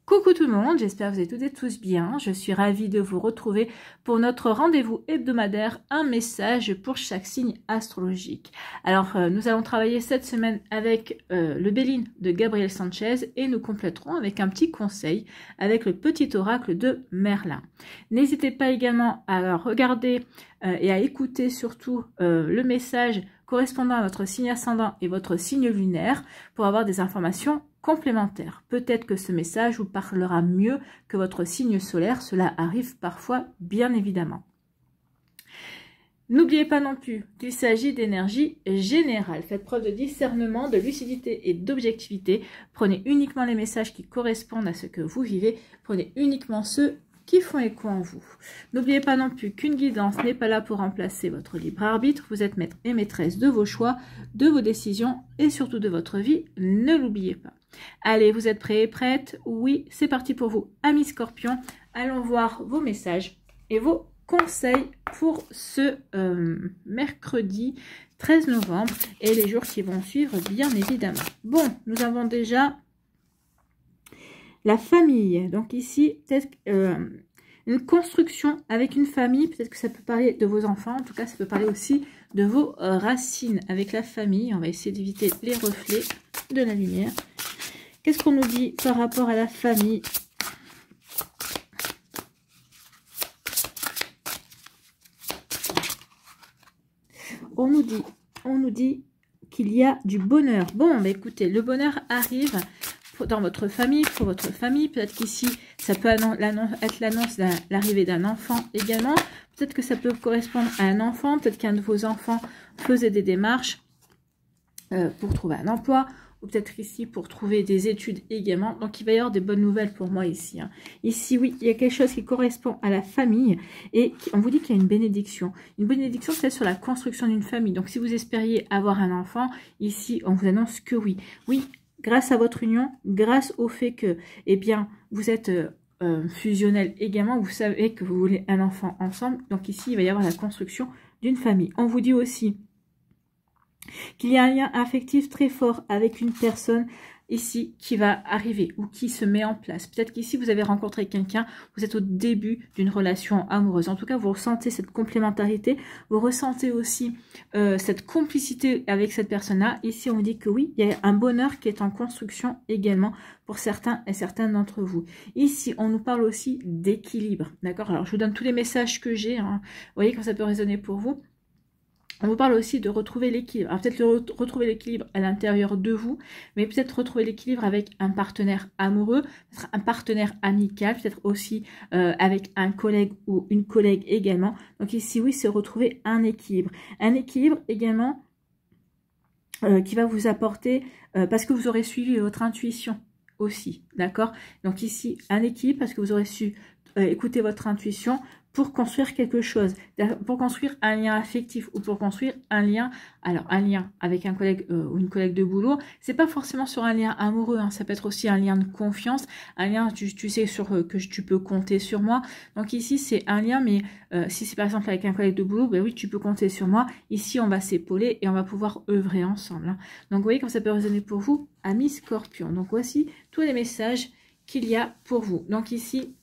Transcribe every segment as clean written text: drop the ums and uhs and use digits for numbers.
Coucou tout le monde, j'espère que vous allez toutes et tous bien. Je suis ravie de vous retrouver pour notre rendez-vous hebdomadaire, un message pour chaque signe astrologique. Alors, nous allons travailler cette semaine avec le Béline de Gabriel Sanchez et nous compléterons avec un petit conseil avec le petit oracle de Merlin. N'hésitez pas également à regarder et à écouter surtout le message correspondant à votre signe ascendant et votre signe lunaire pour avoir des informations complémentaires. Peut-être que ce message vous parlera mieux que votre signe solaire, cela arrive parfois bien évidemment. N'oubliez pas non plus qu'il s'agit d'énergie générale. Faites preuve de discernement, de lucidité et d'objectivité. Prenez uniquement les messages qui correspondent à ce que vous vivez. Prenez uniquement ceux qui font écho en vous. N'oubliez pas non plus qu'une guidance n'est pas là pour remplacer votre libre arbitre. Vous êtes maître et maîtresse de vos choix, de vos décisions et surtout de votre vie. Ne l'oubliez pas. Allez, vous êtes prêts et prêtes? Oui, c'est parti pour vous, amis Scorpions. Allons voir vos messages et vos conseils pour ce mercredi 13 novembre et les jours qui vont suivre, bien évidemment. Bon, nous avons déjà la famille. Donc ici, peut-être une construction avec une famille. Peut-être que ça peut parler de vos enfants. En tout cas, ça peut parler aussi de vos racines avec la famille. On va essayer d'éviter les reflets de la lumière. Qu'est-ce qu'on nous dit par rapport à la famille? On nous dit qu'il y a du bonheur. Bon, bah écoutez, le bonheur arrive dans votre famille, pour votre famille. Peut-être qu'ici, ça peut être l'annonce de l'arrivée d'un enfant également. Peut-être que ça peut correspondre à un enfant. Peut-être qu'un de vos enfants faisait des démarches pour trouver un emploi. Ou peut-être ici pour trouver des études également. Donc, il va y avoir des bonnes nouvelles pour moi ici. Hein. Ici, oui, il y a quelque chose qui correspond à la famille. Et on vous dit qu'il y a une bénédiction. Une bénédiction, c'est sur la construction d'une famille. Donc, si vous espériez avoir un enfant, ici, on vous annonce que oui. Oui, grâce à votre union, grâce au fait que, eh bien, vous êtes fusionnel également, vous savez que vous voulez un enfant ensemble. Donc, ici, il va y avoir la construction d'une famille. On vous dit aussi qu'il y a un lien affectif très fort avec une personne ici qui va arriver ou qui se met en place. Peut-être qu'ici vous avez rencontré quelqu'un, vous êtes au début d'une relation amoureuse. En tout cas, vous ressentez cette complémentarité, vous ressentez aussi cette complicité avec cette personne-là. Ici, on vous dit que oui, il y a un bonheur qui est en construction également pour certains et certaines d'entre vous. Ici, on nous parle aussi d'équilibre. D'accord? Alors, je vous donne tous les messages que j'ai. Hein. Vous voyez quand ça peut résonner pour vous. On vous parle aussi de retrouver l'équilibre. Alors peut-être retrouver l'équilibre à l'intérieur de vous, mais peut-être retrouver l'équilibre avec un partenaire amoureux, peut-être un partenaire amical, peut-être aussi avec un collègue ou une collègue également. Donc ici, oui, c'est retrouver un équilibre. Un équilibre également qui va vous apporter, parce que vous aurez suivi votre intuition aussi, d'accord? Donc ici, un équilibre parce que vous aurez su écouter votre intuition, pour construire quelque chose, pour construire un lien affectif ou pour construire un lien, alors un lien avec un collègue ou une collègue de boulot, c'est pas forcément sur un lien amoureux, hein, ça peut être aussi un lien de confiance, un lien, tu sais que tu peux compter sur moi. Donc ici c'est un lien, mais si c'est par exemple avec un collègue de boulot, ben oui tu peux compter sur moi. Ici on va s'épauler et on va pouvoir œuvrer ensemble. Hein. Donc vous voyez comme ça peut résonner pour vous, amis Scorpions. Donc voici tous les messages qu'il y a pour vous. Donc ici,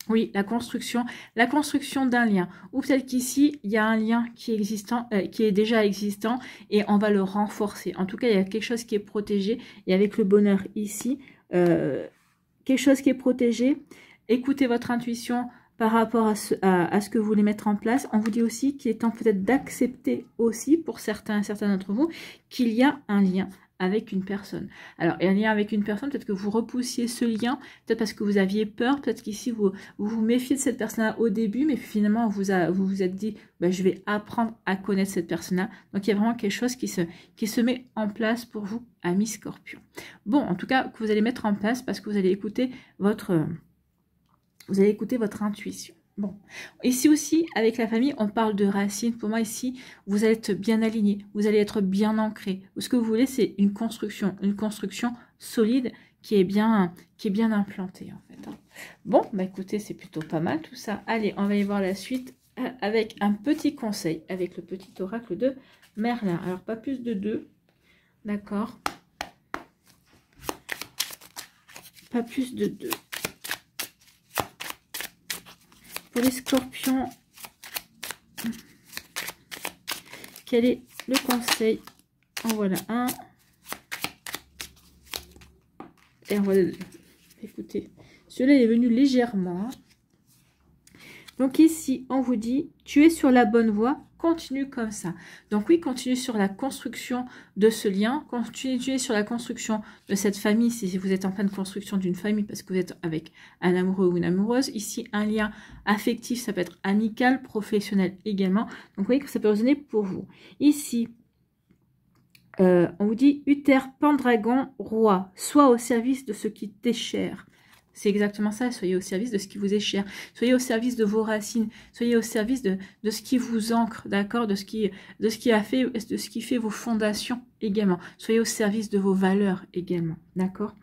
oui, la construction d'un lien. Ou peut-être qu'ici, il y a un lien qui est existant, qui est déjà existant et on va le renforcer. En tout cas, il y a quelque chose qui est protégé. Et avec le bonheur ici, quelque chose qui est protégé. Écoutez votre intuition par rapport à ce que vous voulez mettre en place. On vous dit aussi qu'il est temps peut-être d'accepter aussi, pour certains et certaines d'entre vous, qu'il y a un lien avec une personne. Alors, un lien avec une personne, peut-être que vous repoussiez ce lien, peut-être parce que vous aviez peur, peut-être qu'ici vous méfiez de cette personne-là au début, mais finalement vous vous êtes dit, ben, je vais apprendre à connaître cette personne-là. Donc, il y a vraiment quelque chose qui se met en place pour vous, amis Scorpions. Bon, en tout cas, que vous allez mettre en place parce que vous allez écouter votre intuition. Bon, ici aussi, avec la famille, on parle de racines. Pour moi, ici, vous allez être bien aligné, vous allez être bien ancré. Ce que vous voulez, c'est une construction solide qui est bien implantée, en fait. Bon, bah écoutez, c'est plutôt pas mal tout ça. Allez, on va y voir la suite avec un petit conseil, avec le petit oracle de Merlin. Alors, pas plus de 2, d'accord? Pas plus de 2. Pour les scorpions, quel est le conseil? En voilà un. Et en voilà 2. Écoutez, celui-là est venu légèrement. Donc ici, on vous dit, tu es sur la bonne voie, continue comme ça. Donc oui, continue sur la construction de ce lien, continue sur la construction de cette famille, si vous êtes en pleine construction d'une famille, parce que vous êtes avec un amoureux ou une amoureuse. Ici, un lien affectif, ça peut être amical, professionnel également. Donc vous voyez que ça peut résonner pour vous. Ici, on vous dit, Uther, Pendragon, roi, sois au service de ce qui t'est cher. C'est exactement ça, soyez au service de ce qui vous est cher, soyez au service de vos racines, soyez au service de ce qui vous ancre, d'accord, de ce qui fait vos fondations également. Soyez au service de vos valeurs également, d'accord.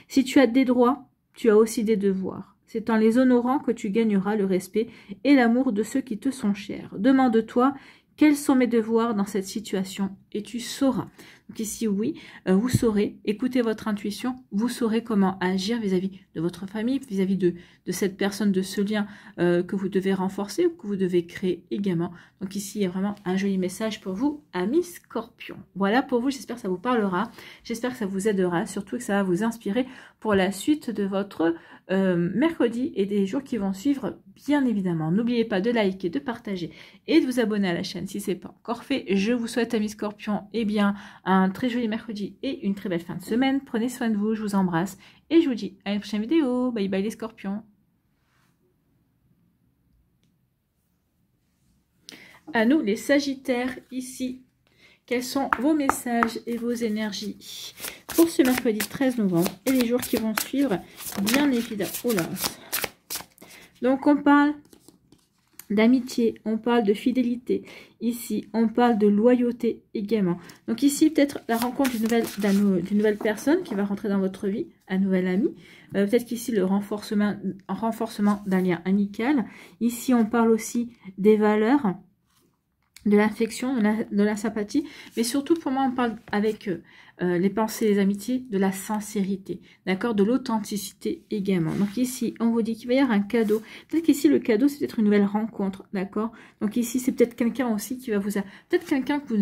Si tu as des droits, tu as aussi des devoirs. C'est en les honorant que tu gagneras le respect et l'amour de ceux qui te sont chers. Demande-toi quels sont mes devoirs dans cette situation et tu sauras. Donc ici, oui, vous saurez, écoutez votre intuition, vous saurez comment agir vis-à-vis de votre famille, vis-à-vis de cette personne, de ce lien que vous devez renforcer ou que vous devez créer également. Donc ici, il y a vraiment un joli message pour vous, amis Scorpions. Voilà pour vous, j'espère que ça vous parlera, j'espère que ça vous aidera, surtout que ça va vous inspirer pour la suite de votre mercredi et des jours qui vont suivre, bien évidemment. N'oubliez pas de liker, de partager et de vous abonner à la chaîne si ce n'est pas encore fait. Je vous souhaite, amis Scorpions, un très joli mercredi et une très belle fin de semaine. Prenez soin de vous, je vous embrasse et je vous dis à une prochaine vidéo. Bye bye les Scorpions. À nous les Sagittaires, ici, quels sont vos messages et vos énergies pour ce mercredi 13 novembre et les jours qui vont suivre, bien évidemment. Oh là. Donc on parle d'amitié, on parle de fidélité, ici on parle de loyauté également. Donc ici peut-être la rencontre d'une nouvelle personne qui va rentrer dans votre vie, un nouvel ami, peut-être qu'ici le renforcement d'un lien amical. Ici on parle aussi des valeurs, de l'affection, de la sympathie, mais surtout pour moi on parle avec les pensées, les amitiés, de la sincérité, d'accord, de l'authenticité également. Donc ici on vous dit qu'il va y avoir un cadeau, peut-être qu'ici le cadeau c'est peut-être une nouvelle rencontre, d'accord. Donc ici c'est peut-être quelqu'un aussi qui va vous, peut-être quelqu'un que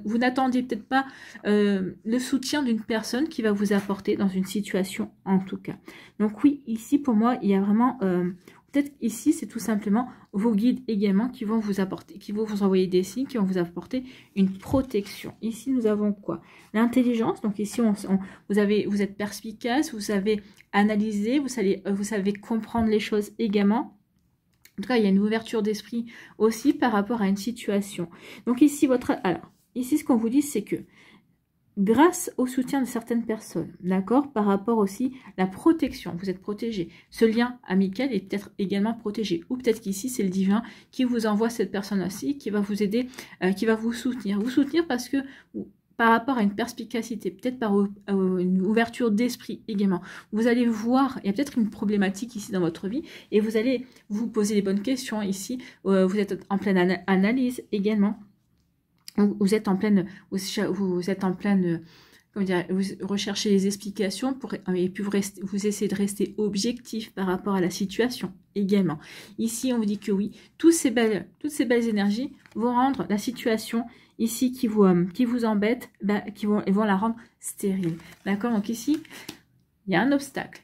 vous n'attendiez peut-être pas le soutien d'une personne qui va vous apporter dans une situation en tout cas. Donc oui, ici pour moi il y a vraiment peut-être ici, c'est tout simplement vos guides également qui vont vous apporter, qui vont vous envoyer des signes, qui vont vous apporter une protection. Ici, nous avons quoi? L'intelligence. Donc ici, vous êtes perspicace, vous savez analyser, vous savez comprendre les choses également. En tout cas, il y a une ouverture d'esprit aussi par rapport à une situation. Donc ici, ici, ce qu'on vous dit, c'est que grâce au soutien de certaines personnes, d'accord, par rapport aussi à la protection, vous êtes protégé. Ce lien amical est peut-être également protégé. Ou peut-être qu'ici, c'est le divin qui vous envoie cette personne-ci, qui va vous aider, qui va vous soutenir. Vous soutenir parce que par rapport à une perspicacité, peut-être par une ouverture d'esprit également. Vous allez voir, il y a peut-être une problématique ici dans votre vie, et vous allez vous poser les bonnes questions ici. Vous êtes en pleine analyse également. Vous êtes en pleine, comment dire, vous recherchez les explications et puis vous essayez de rester objectif par rapport à la situation également. Ici, on vous dit que oui, toutes ces belles énergies vont rendre la situation ici qui vous embête, vont la rendre stérile. D'accord? Donc ici, il y a un obstacle.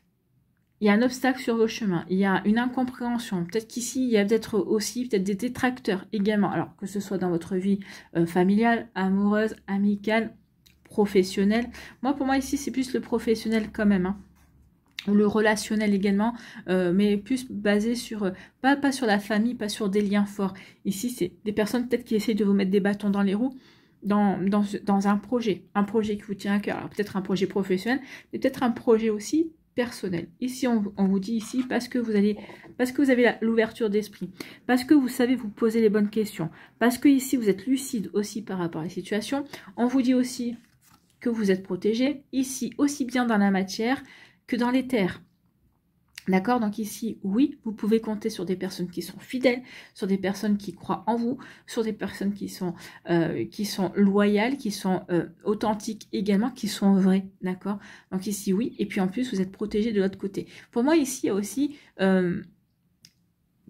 Il y a un obstacle sur vos chemins, il y a une incompréhension. Peut-être qu'ici, il y a peut-être aussi des détracteurs également. Alors, que ce soit dans votre vie familiale, amoureuse, amicale, professionnelle. Pour moi, ici, c'est plus le professionnel quand même. Hein. Ou le relationnel également, mais plus basé sur, pas sur la famille, pas sur des liens forts. Ici, c'est des personnes peut-être qui essayent de vous mettre des bâtons dans les roues dans un projet qui vous tient à cœur. Alors, peut-être un projet professionnel, mais peut-être un projet aussi personnel. Ici, on vous dit ici parce que vous avez l'ouverture d'esprit, parce que vous savez vous poser les bonnes questions, parce que ici vous êtes lucide aussi par rapport à la situation. On vous dit aussi que vous êtes protégé ici aussi bien dans la matière que dans les terres. D'accord, donc ici, oui, vous pouvez compter sur des personnes qui sont fidèles, sur des personnes qui croient en vous, sur des personnes qui sont loyales, qui sont authentiques également, qui sont vraies, d'accord. Donc ici, oui, et puis en plus, vous êtes protégé de l'autre côté. Pour moi, ici, il y a aussi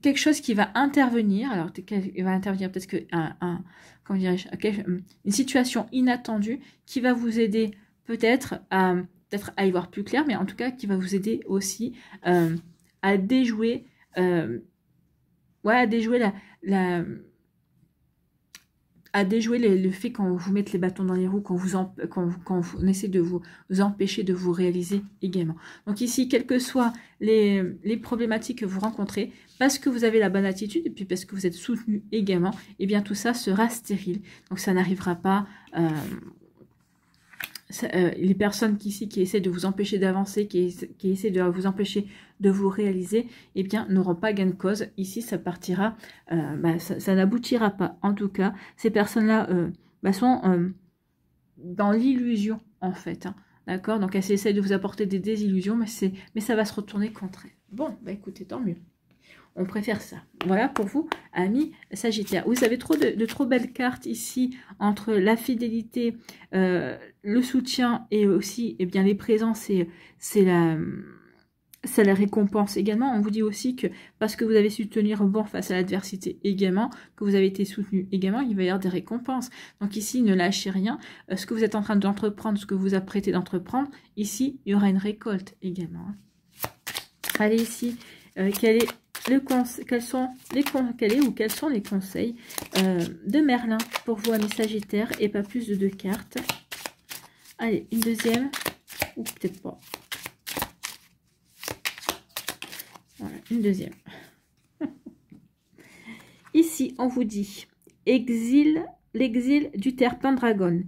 quelque chose qui va intervenir, alors il va intervenir peut-être que comment dirais-je, une situation inattendue qui va vous aider peut-être à y voir plus clair, mais en tout cas qui va vous aider aussi à déjouer, à déjouer le fait qu'on vous mette les bâtons dans les roues, quand on essaie de vous empêcher de vous réaliser également. Donc ici, quelles que soient les problématiques que vous rencontrez, parce que vous avez la bonne attitude et puis parce que vous êtes soutenu également, et bien tout ça sera stérile. Donc ça n'arrivera pas... les personnes qui essaient de vous empêcher d'avancer, qui essaient de vous empêcher de vous réaliser, eh bien, n'auront pas gain de cause. Ici, ça partira, ça n'aboutira pas. En tout cas, ces personnes-là sont dans l'illusion, en fait. Hein. D'accord? Donc, elles essaient de vous apporter des désillusions, mais ça va se retourner contre elles. Bon, écoutez, tant mieux. On préfère ça. Voilà pour vous, amis Sagittaires. Vous avez de trop belles cartes ici entre la fidélité, le soutien et aussi bien les présents, c'est la récompense également. On vous dit aussi que parce que vous avez su tenir bon face à l'adversité également, que vous avez été soutenu également, il va y avoir des récompenses. Donc ici, ne lâchez rien. Ce que vous êtes en train d'entreprendre, ce que vous apprêtez d'entreprendre, ici, il y aura une récolte également. Allez ici, quels sont les conseils de Merlin pour vous, amis Sagittaires, et pas plus de 2 cartes. Allez, une deuxième, ou peut-être pas. Voilà, une deuxième. Ici, on vous dit l'exil du terre Pendragon.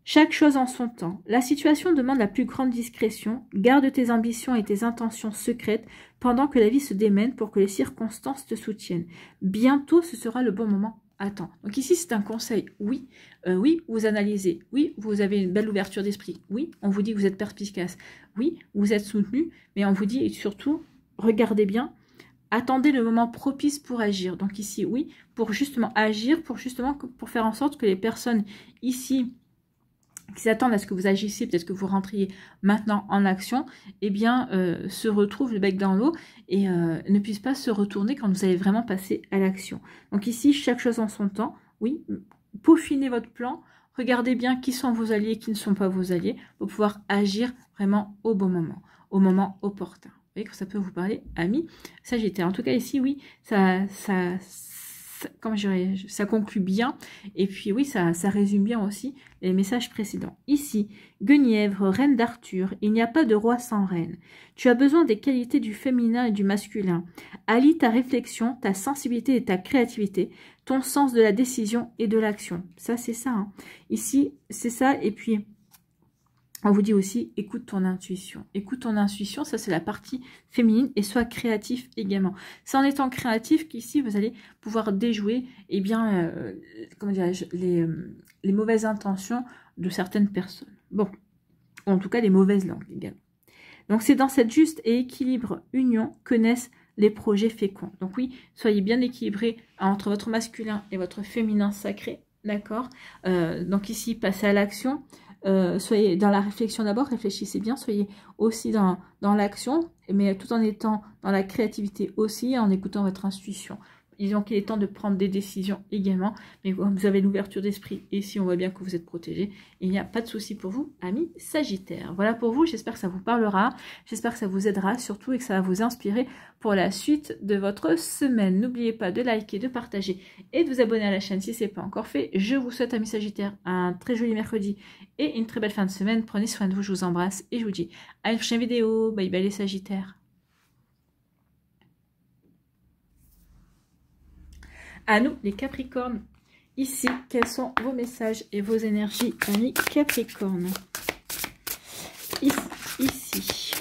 Chaque chose en son temps. La situation demande la plus grande discrétion. Garde tes ambitions et tes intentions secrètes pendant que la vie se démène pour que les circonstances te soutiennent. Bientôt, ce sera le bon moment. Attends. Donc ici, c'est un conseil. Oui, oui, vous analysez. Oui, vous avez une belle ouverture d'esprit. Oui, on vous dit que vous êtes perspicace. Oui, vous êtes soutenu. Mais on vous dit, et surtout, regardez bien, attendez le moment propice pour agir. Donc ici, oui, pour justement agir, pour faire en sorte que les personnes ici qui s'attendent à ce que vous agissiez, peut-être que vous rentriez maintenant en action, eh bien, se retrouvent le bec dans l'eau et ne puissent pas se retourner quand vous allez vraiment passer à l'action. Donc ici, chaque chose en son temps, oui, peaufinez votre plan, regardez bien qui sont vos alliés, qui ne sont pas vos alliés, pour pouvoir agir vraiment au bon moment, au moment opportun. Vous voyez que ça peut vous parler, amis Sagittaires. En tout cas, ici, oui, ça conclut bien, et puis oui, ça résume bien aussi les messages précédents. Ici, Guenièvre, reine d'Arthur, il n'y a pas de roi sans reine. Tu as besoin des qualités du féminin et du masculin. Allie ta réflexion, ta sensibilité et ta créativité, ton sens de la décision et de l'action. Ça, c'est ça. Hein. Ici, c'est ça, et puis... on vous dit aussi, écoute ton intuition. Écoute ton intuition, ça c'est la partie féminine, et sois créatif également. C'est en étant créatif qu'ici, vous allez pouvoir déjouer, eh bien, comment dirais-je, les mauvaises intentions de certaines personnes. Bon, en tout cas, les mauvaises langues également. Donc, c'est dans cette juste et équilibre union que naissent les projets féconds. Donc oui, soyez bien équilibrés entre votre masculin et votre féminin sacré, d'accord. Donc ici, passez à l'action. Soyez dans la réflexion d'abord, réfléchissez bien, soyez aussi dans l'action, mais tout en étant dans la créativité aussi, en écoutant votre intuition. Disons qu'il est temps de prendre des décisions également, mais vous avez l'ouverture d'esprit, et si on voit bien que vous êtes protégé, il n'y a pas de souci pour vous, amis Sagittaires. Voilà pour vous, j'espère que ça vous parlera, j'espère que ça vous aidera surtout, et que ça va vous inspirer pour la suite de votre semaine. N'oubliez pas de liker, de partager et de vous abonner à la chaîne si ce n'est pas encore fait. Je vous souhaite, amis Sagittaires, un très joli mercredi et une très belle fin de semaine. Prenez soin de vous, je vous embrasse et je vous dis à une prochaine vidéo. Bye bye les Sagittaires. À nous les Capricornes. Ici, quels sont vos messages et vos énergies, amis Capricornes? Ici.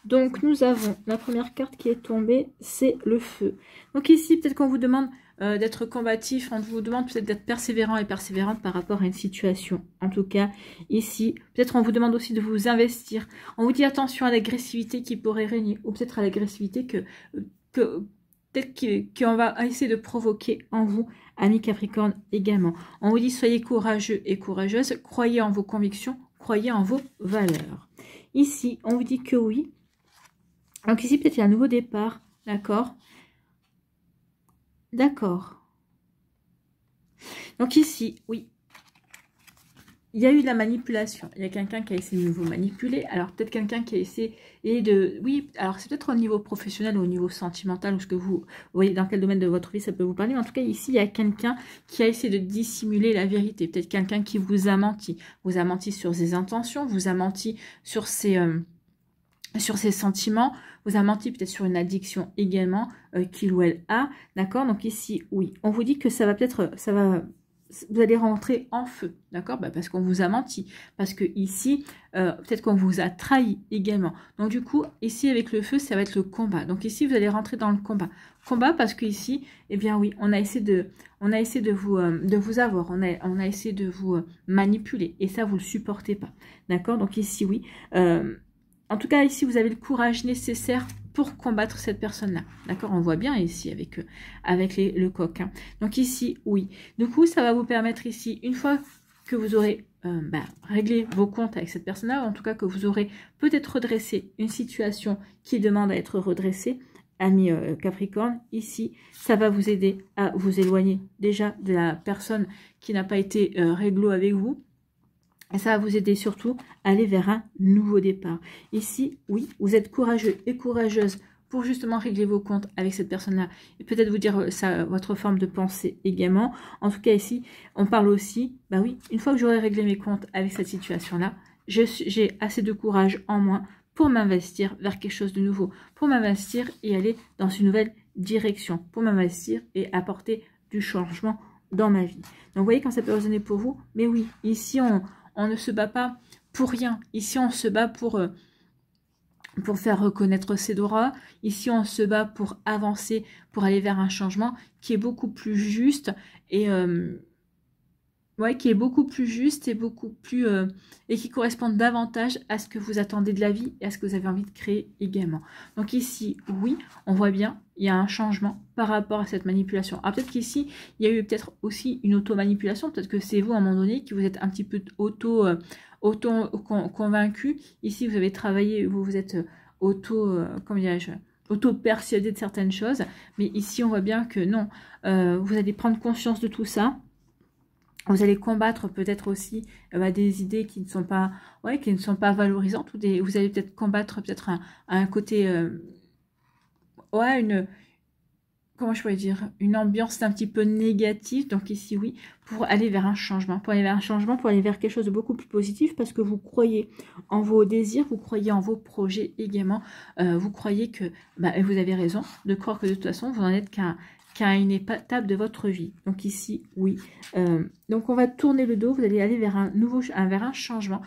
Donc, nous avons la première carte qui est tombée, c'est le feu. Donc ici, peut-être qu'on vous demande d'être combatif. On vous demande peut-être d'être persévérant et persévérante par rapport à une situation. En tout cas, ici, peut-être on vous demande aussi de vous investir. On vous dit attention à l'agressivité qui pourrait régner, ou peut-être à l'agressivité que peut-être qu'on va essayer de provoquer en vous, amis Capricorne également. On vous dit soyez courageux et courageuse, croyez en vos convictions, croyez en vos valeurs. Ici, on vous dit que oui. Donc ici, peut-être il y a un nouveau départ, d'accord? D'accord. Donc ici, oui, il y a eu de la manipulation. Il y a quelqu'un qui a essayé de vous manipuler. Alors peut-être quelqu'un qui a essayé de... Oui, alors c'est peut-être au niveau professionnel ou au niveau sentimental, ou ce que vous voyez dans quel domaine de votre vie ça peut vous parler. Mais en tout cas, ici, il y a quelqu'un qui a essayé de dissimuler la vérité. Peut-être quelqu'un qui vous a menti. Vous a menti sur ses intentions, vous a menti sur ses sentiments, vous a menti peut-être sur une addiction également qu'il ou elle a, d'accord? Donc ici, oui, on vous dit que ça va peut-être, vous allez rentrer en feu, d'accord? Parce qu'on vous a menti, parce que ici, peut-être qu'on vous a trahi également. Donc du coup, ici avec le feu, ça va être le combat. Donc ici, vous allez rentrer dans le combat. Combat parce que ici, eh bien oui, on a essayé de vous avoir, on a essayé de vous manipuler, et ça, vous le supportez pas, d'accord? Donc ici, oui. En tout cas, ici, vous avez le courage nécessaire pour combattre cette personne-là. D'accord? On voit bien ici avec le coq. Hein. Donc ici, oui. Du coup, ça va vous permettre ici, une fois que vous aurez réglé vos comptes avec cette personne-là, en tout cas que vous aurez peut-être redressé une situation qui demande à être redressée, ami Capricorne, ici, ça va vous aider à vous éloigner déjà de la personne qui n'a pas été réglo avec vous. Et ça va vous aider surtout à aller vers un nouveau départ. Ici, oui, vous êtes courageux et courageuse pour justement régler vos comptes avec cette personne-là. Et peut-être vous dire votre forme de pensée également. En tout cas, ici, on parle aussi, bah oui, une fois que j'aurai réglé mes comptes avec cette situation-là, j'ai assez de courage en moi pour m'investir vers quelque chose de nouveau. Pour m'investir et aller dans une nouvelle direction. Pour m'investir et apporter du changement dans ma vie. Donc, vous voyez quand ça peut résonner pour vous. Mais oui, ici, on ne se bat pas pour rien. Ici, on se bat pour faire reconnaître ses droits. Ici, on se bat pour avancer, pour aller vers un changement qui est beaucoup plus juste et qui est beaucoup plus juste et beaucoup plus et qui correspond davantage à ce que vous attendez de la vie et à ce que vous avez envie de créer également. Donc ici, oui, on voit bien, il y a un changement par rapport à cette manipulation. Alors peut-être qu'ici, il y a eu peut-être aussi une auto-manipulation, peut-être que c'est vous à un moment donné qui vous êtes un petit peu auto-convaincu. Ici, vous avez travaillé, vous vous êtes auto-persuadé de certaines choses, mais ici, on voit bien que non, vous allez prendre conscience de tout ça. Vous allez combattre peut-être aussi des idées qui ne sont pas, valorisantes, ou vous allez peut-être combattre peut-être un côté, comment je pourrais dire, une ambiance un petit peu négative. Donc ici, oui, pour aller vers un changement, pour aller vers quelque chose de beaucoup plus positif, parce que vous croyez en vos désirs, vous croyez en vos projets également, vous croyez que, vous avez raison de croire que de toute façon, vous n'en êtes qu'à une étape de votre vie. Donc ici, oui. Donc on va tourner le dos, vous allez aller vers un changement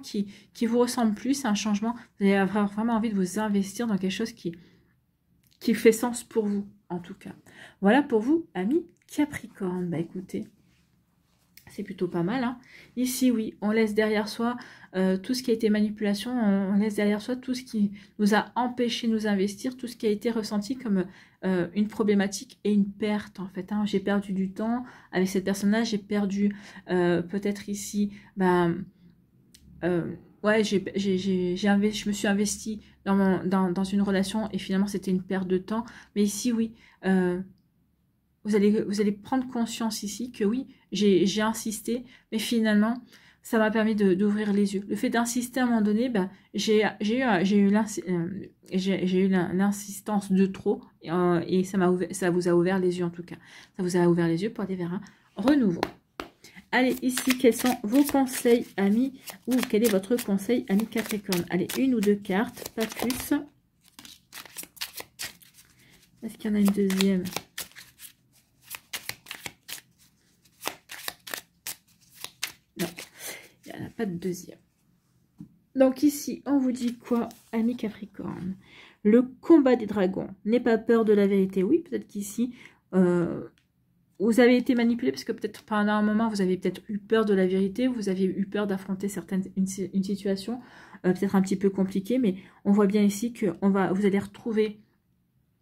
qui vous ressemble plus, un changement, vous allez avoir vraiment envie de vous investir dans quelque chose qui fait sens pour vous, en tout cas. Voilà pour vous, amis Capricorne. Écoutez, c'est plutôt pas mal. Hein. Ici, oui, on laisse derrière soi tout ce qui a été manipulation, on laisse derrière soi tout ce qui nous a empêché de nous investir, tout ce qui a été ressenti comme une problématique et une perte, en fait. Hein. J'ai perdu du temps avec cette personne-là, j'ai perdu peut-être ici, je me suis investie dans une relation et finalement c'était une perte de temps. Mais ici, oui, vous allez prendre conscience ici que oui, j'ai insisté, mais finalement, ça m'a permis d'ouvrir les yeux. Le fait d'insister à un moment donné, j'ai eu l'insistance de trop et ça vous a ouvert les yeux en tout cas. Ça vous a ouvert les yeux pour aller vers un renouveau. Allez, ici, quels sont vos conseils, amis, ou quel est votre conseil, amis Capricorne? Allez, une ou deux cartes, pas plus. Est-ce qu'il y en a une deuxième? Non, il n'y en a pas de deuxième. Donc ici, on vous dit quoi, amis Capricorne? Le combat des dragons. N'aie pas peur de la vérité. Oui, peut-être qu'ici, vous avez été manipulé parce que peut-être pendant un moment, vous avez peut-être eu peur de la vérité, vous avez eu peur d'affronter une situation peut-être un petit peu compliquée, mais on voit bien ici que vous allez retrouver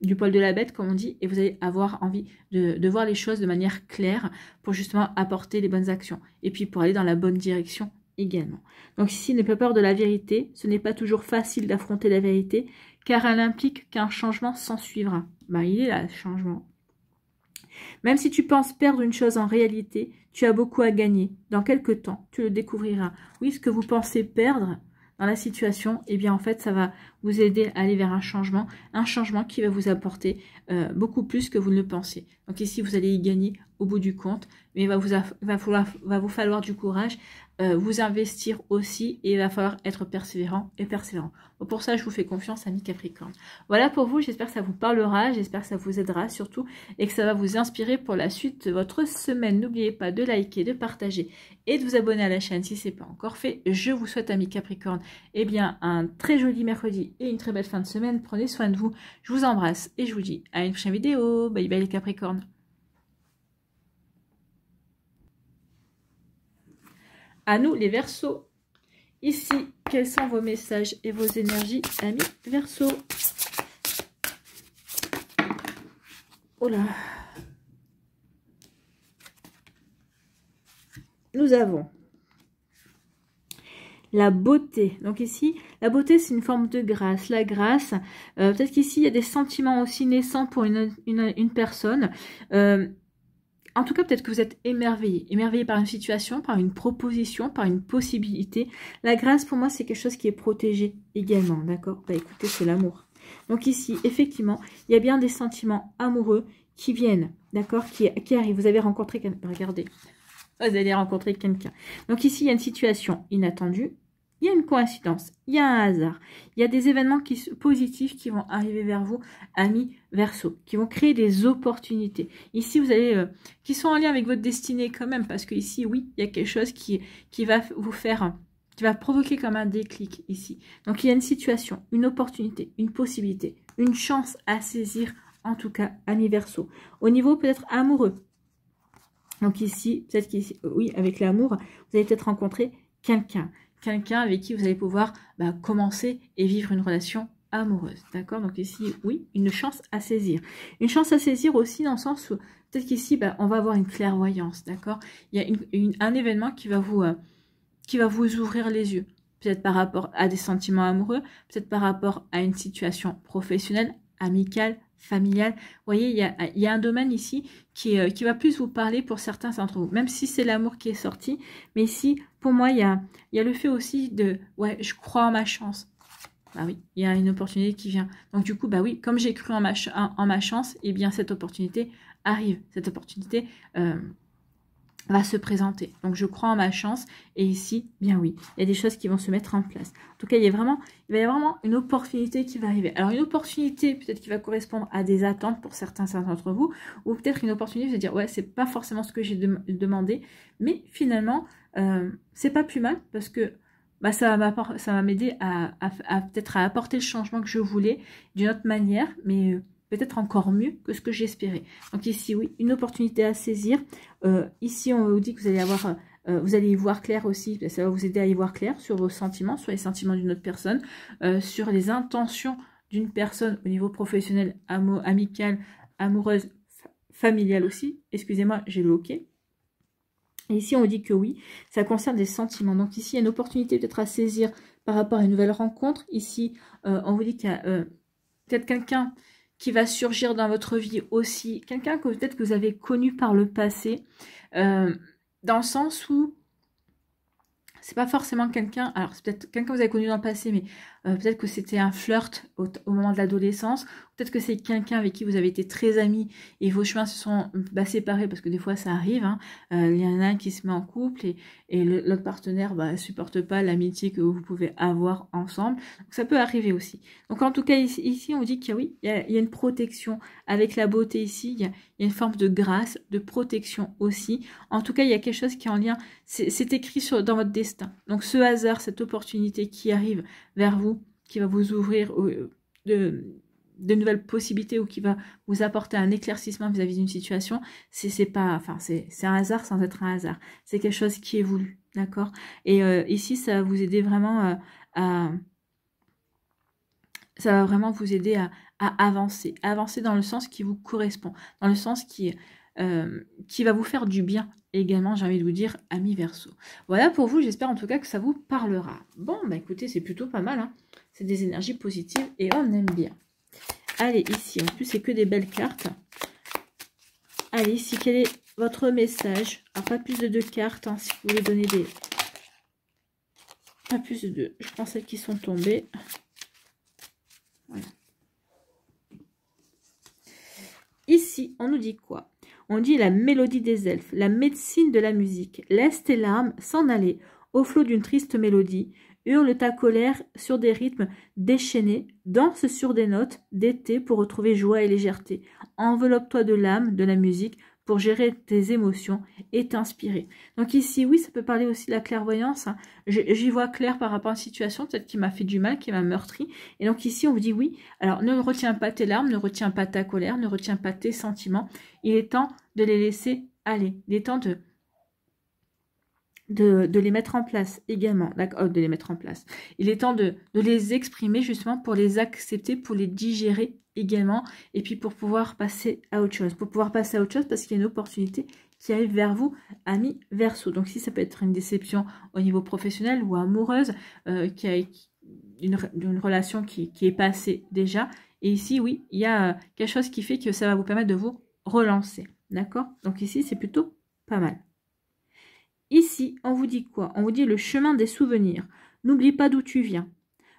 du poil de la bête, comme on dit, et vous allez avoir envie de voir les choses de manière claire pour justement apporter les bonnes actions et puis pour aller dans la bonne direction également. Donc ici, n'ayez pas peur de la vérité, ce n'est pas toujours facile d'affronter la vérité car elle implique qu'un changement s'ensuivra. Ben, il est là, le changement. Même si tu penses perdre une chose en réalité, tu as beaucoup à gagner. Dans quelques temps, tu le découvriras. Oui, ce que vous pensez perdre dans la situation, eh bien en fait, ça va vous aider à aller vers un changement qui va vous apporter beaucoup plus que vous ne le pensez. Donc ici, vous allez y gagner au bout du compte, mais il va vous falloir du courage, vous investir aussi, et il va falloir être persévérant et persévérant. Donc pour ça, je vous fais confiance, amis Capricorne. Voilà pour vous, j'espère que ça vous parlera, j'espère que ça vous aidera surtout, et que ça va vous inspirer pour la suite de votre semaine. N'oubliez pas de liker, de partager et de vous abonner à la chaîne si ce n'est pas encore fait. Je vous souhaite, amis Capricorne, eh bien, un très joli mercredi et une très belle fin de semaine. Prenez soin de vous, je vous embrasse et je vous dis à une prochaine vidéo. Bye bye les Capricornes. À nous les Verseaux. Ici, quels sont vos messages et vos énergies, amis Verseaux? Oh là. Nous avons la beauté. Donc ici, la beauté, c'est une forme de grâce. La grâce, peut-être qu'ici, il y a des sentiments aussi naissants pour une personne. En tout cas, peut-être que vous êtes émerveillé par une situation, par une proposition, par une possibilité. La grâce, pour moi, c'est quelque chose qui est protégé également, d'accord? Bah écoutez, c'est l'amour. Donc ici, effectivement, il y a bien des sentiments amoureux qui viennent, d'accord, qui arrivent. Vous avez rencontré quelqu'un, regardez, vous allez rencontrer quelqu'un. Donc ici, il y a une situation inattendue. Il y a une coïncidence, il y a un hasard, il y a des événements positifs qui vont arriver vers vous, amis Verseaux, qui vont créer des opportunités. Ici, vous allez, qui sont en lien avec votre destinée quand même, parce que ici, oui, il y a quelque chose qui va vous faire, qui va provoquer comme un déclic ici. Donc, il y a une situation, une opportunité, une possibilité, une chance à saisir, en tout cas, amis Verseaux. Au niveau peut-être amoureux. Donc ici, peut-être qu'ici, oui, avec l'amour, vous allez peut-être rencontrer quelqu'un avec qui vous allez pouvoir commencer et vivre une relation amoureuse, d'accord? Donc ici, oui, une chance à saisir. Une chance à saisir aussi dans le sens où, peut-être qu'ici, on va avoir une clairvoyance, d'accord? Il y a un événement qui va vous ouvrir les yeux, peut-être par rapport à des sentiments amoureux, peut-être par rapport à une situation professionnelle, amicale, familiale. Vous voyez, il y a un domaine ici qui va plus vous parler pour certains d'entre vous, même si c'est l'amour qui est sorti. Mais ici, pour moi, il y a le fait aussi de, ouais, je crois en ma chance. Bah oui, il y a une opportunité qui vient. Donc du coup, bah oui, comme j'ai cru en ma chance, eh bien cette opportunité arrive. Cette opportunité va se présenter. Donc je crois en ma chance, et ici, bien oui, il y a des choses qui vont se mettre en place. En tout cas, il va y avoir vraiment une opportunité qui va arriver. Alors une opportunité peut-être qui va correspondre à des attentes pour certains d'entre vous, ou peut-être une opportunité de dire ouais, c'est pas forcément ce que j'ai demandé, mais finalement c'est pas plus mal parce que ça va m'aider à peut-être à apporter le changement que je voulais d'une autre manière, mais peut-être encore mieux que ce que j'espérais. Donc ici, oui, une opportunité à saisir. Ici, on vous dit que vous allez avoir, vous allez y voir clair aussi. Ça va vous aider à y voir clair sur vos sentiments, sur les sentiments d'une autre personne, sur les intentions d'une personne au niveau professionnel, amical, amoureuse, familiale aussi. Excusez-moi, j'ai bloqué. Et ici, on vous dit que oui, ça concerne des sentiments. Donc ici, il y a une opportunité peut-être à saisir par rapport à une nouvelle rencontre. Ici, on vous dit qu'il y a peut-être quelqu'un qui va surgir dans votre vie aussi, quelqu'un que peut-être que vous avez connu par le passé, dans le sens où c'est pas forcément quelqu'un, alors c'est peut-être quelqu'un que vous avez connu dans le passé, mais peut-être que c'était un flirt au moment de l'adolescence, peut-être que c'est quelqu'un avec qui vous avez été très amis et vos chemins se sont séparés, parce que des fois ça arrive, hein. Il y en a un qui se met en couple et l'autre partenaire supporte pas l'amitié que vous pouvez avoir ensemble, donc ça peut arriver aussi. Donc en tout cas ici on dit qu'il y a, oui, il y a une protection avec la beauté ici, il y a une forme de grâce, de protection aussi. En tout cas il y a quelque chose qui est en lien, c'est écrit dans votre destin. Donc ce hasard, cette opportunité qui arrive vers vous, qui va vous ouvrir de nouvelles possibilités ou qui va vous apporter un éclaircissement vis-à-vis d'une situation, c'est pas, enfin, c'est un hasard sans être un hasard. C'est quelque chose qui est voulu, d'accord? Et ici, ça va vous aider vraiment ça va vraiment vous aider à avancer. Avancer dans le sens qui vous correspond, dans le sens qui va vous faire du bien également, j'ai envie de vous dire, amis Verseau. Voilà pour vous, j'espère en tout cas que ça vous parlera. Bon, bah écoutez, c'est plutôt pas mal, hein. C'est des énergies positives et on aime bien. Allez, ici, en plus, c'est que des belles cartes. Allez, ici, quel est votre message? Alors, pas plus de 2 cartes, hein, si vous voulez donner des... Pas plus de 2. Je prends celles qui sont tombées. Voilà. Ici, on nous dit quoi? On dit la mélodie des elfes, la médecine de la musique. Laisse tes larmes s'en aller au flot d'une triste mélodie. Hurle ta colère sur des rythmes déchaînés. Danse sur des notes d'été pour retrouver joie et légèreté. Enveloppe-toi de l'âme, de la musique, pour gérer tes émotions et t'inspirer. Donc ici, oui, ça peut parler aussi de la clairvoyance, hein. J'y vois clair par rapport à une situation, peut-être qui m'a fait du mal, qui m'a meurtri. Et donc ici, on vous dit oui, alors ne retiens pas tes larmes, ne retiens pas ta colère, ne retiens pas tes sentiments. Il est temps de les laisser aller. Il est temps de les mettre en place également, de les mettre en place. Il est temps de les exprimer justement pour les accepter, pour les digérer également, et puis pour pouvoir passer à autre chose. Pour pouvoir passer à autre chose parce qu'il y a une opportunité qui arrive vers vous, amis Verseau. Donc si ça peut être une déception au niveau professionnel ou amoureuse, qui a une relation qui est passée déjà. Et ici, oui, il y a quelque chose qui fait que ça va vous permettre de vous relancer. D'accord? Donc ici, c'est plutôt pas mal. Ici, on vous dit quoi? On vous dit le chemin des souvenirs. N'oublie pas d'où tu viens.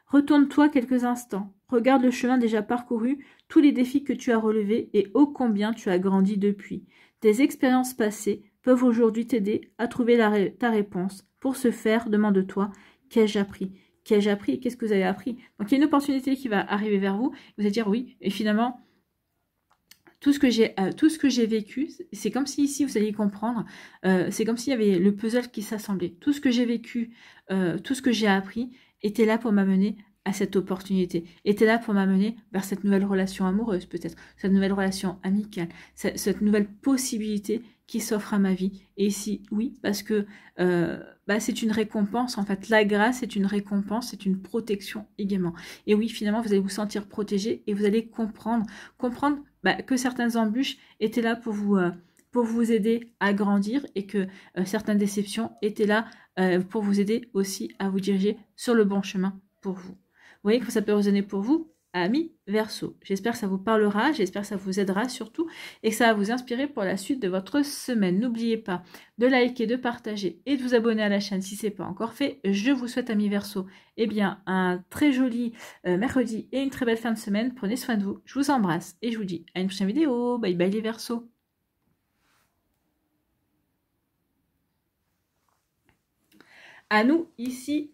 Retourne-toi quelques instants. Regarde le chemin déjà parcouru, tous les défis que tu as relevés et ô combien tu as grandi depuis. Tes expériences passées peuvent aujourd'hui t'aider à trouver ta réponse. Pour ce faire, demande-toi, qu'ai-je appris? Qu'ai-je appris et qu'est-ce que vous avez appris? Donc il y a une opportunité qui va arriver vers vous. Vous allez dire oui, et finalement... Tout ce que j'ai vécu, c'est comme si ici vous alliez comprendre, c'est comme s'il y avait le puzzle qui s'assemblait. Tout ce que j'ai vécu, tout ce que j'ai appris était là pour m'amener à cette opportunité, était là pour m'amener vers cette nouvelle relation amoureuse peut-être, cette nouvelle relation amicale, cette nouvelle possibilité qui s'offre à ma vie. Et ici, oui, parce que c'est une récompense, en fait. La grâce est une récompense, c'est une protection également. Et oui, finalement, vous allez vous sentir protégé et vous allez comprendre que certaines embûches étaient là pour vous aider à grandir et que certaines déceptions étaient là pour vous aider aussi à vous diriger sur le bon chemin pour vous. Vous voyez que ça peut résonner pour vous, amis Verseau. J'espère que ça vous parlera, j'espère que ça vous aidera surtout et que ça va vous inspirer pour la suite de votre semaine. N'oubliez pas de liker, de partager et de vous abonner à la chaîne si ce n'est pas encore fait. Je vous souhaite, amis Verseau, un très joli mercredi et une très belle fin de semaine. Prenez soin de vous, je vous embrasse et je vous dis à une prochaine vidéo. Bye bye les Verseaux. À nous, ici,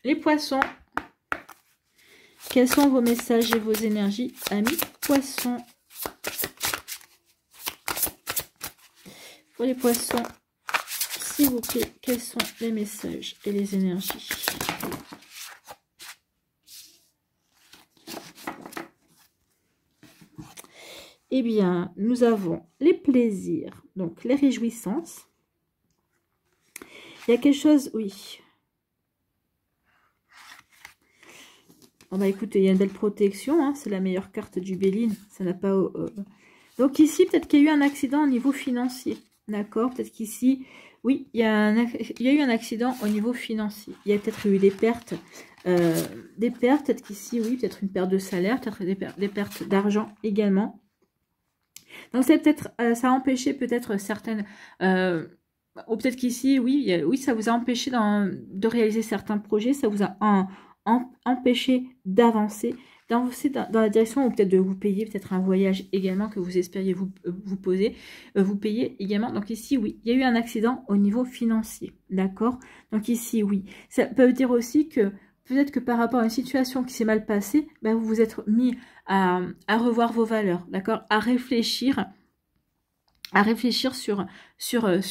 les poissons. Quels sont vos messages et vos énergies, amis poissons? Pour les poissons, s'il vous plaît, quels sont les messages et les énergies? Eh bien, nous avons les plaisirs, donc les réjouissances. Il y a quelque chose, oui. Oh bah écoutez, il y a une belle protection, hein, c'est la meilleure carte du Béline, ça n'a pas... Donc ici, peut-être qu'il y a eu un accident au niveau financier, d'accord? Peut-être qu'ici, oui, il y a eu un accident au niveau financier. Il y a peut-être eu des pertes, peut-être qu'ici, oui, peut-être une perte de salaire, peut-être des pertes d'argent également. Donc c'est peut-être, ça a empêché peut-être certaines... ou peut-être qu'ici, oui, ça vous a empêché de réaliser certains projets, ça vous a empêché d'avancer dans la direction, ou peut-être de vous payer peut-être un voyage également que vous espériez vous payer également. Donc ici, oui, il y a eu un accident au niveau financier, d'accord? Donc ici, oui. Ça peut dire aussi que peut-être que par rapport à une situation qui s'est mal passée, vous vous êtes mis à revoir vos valeurs, d'accord? À réfléchir à réfléchir sur une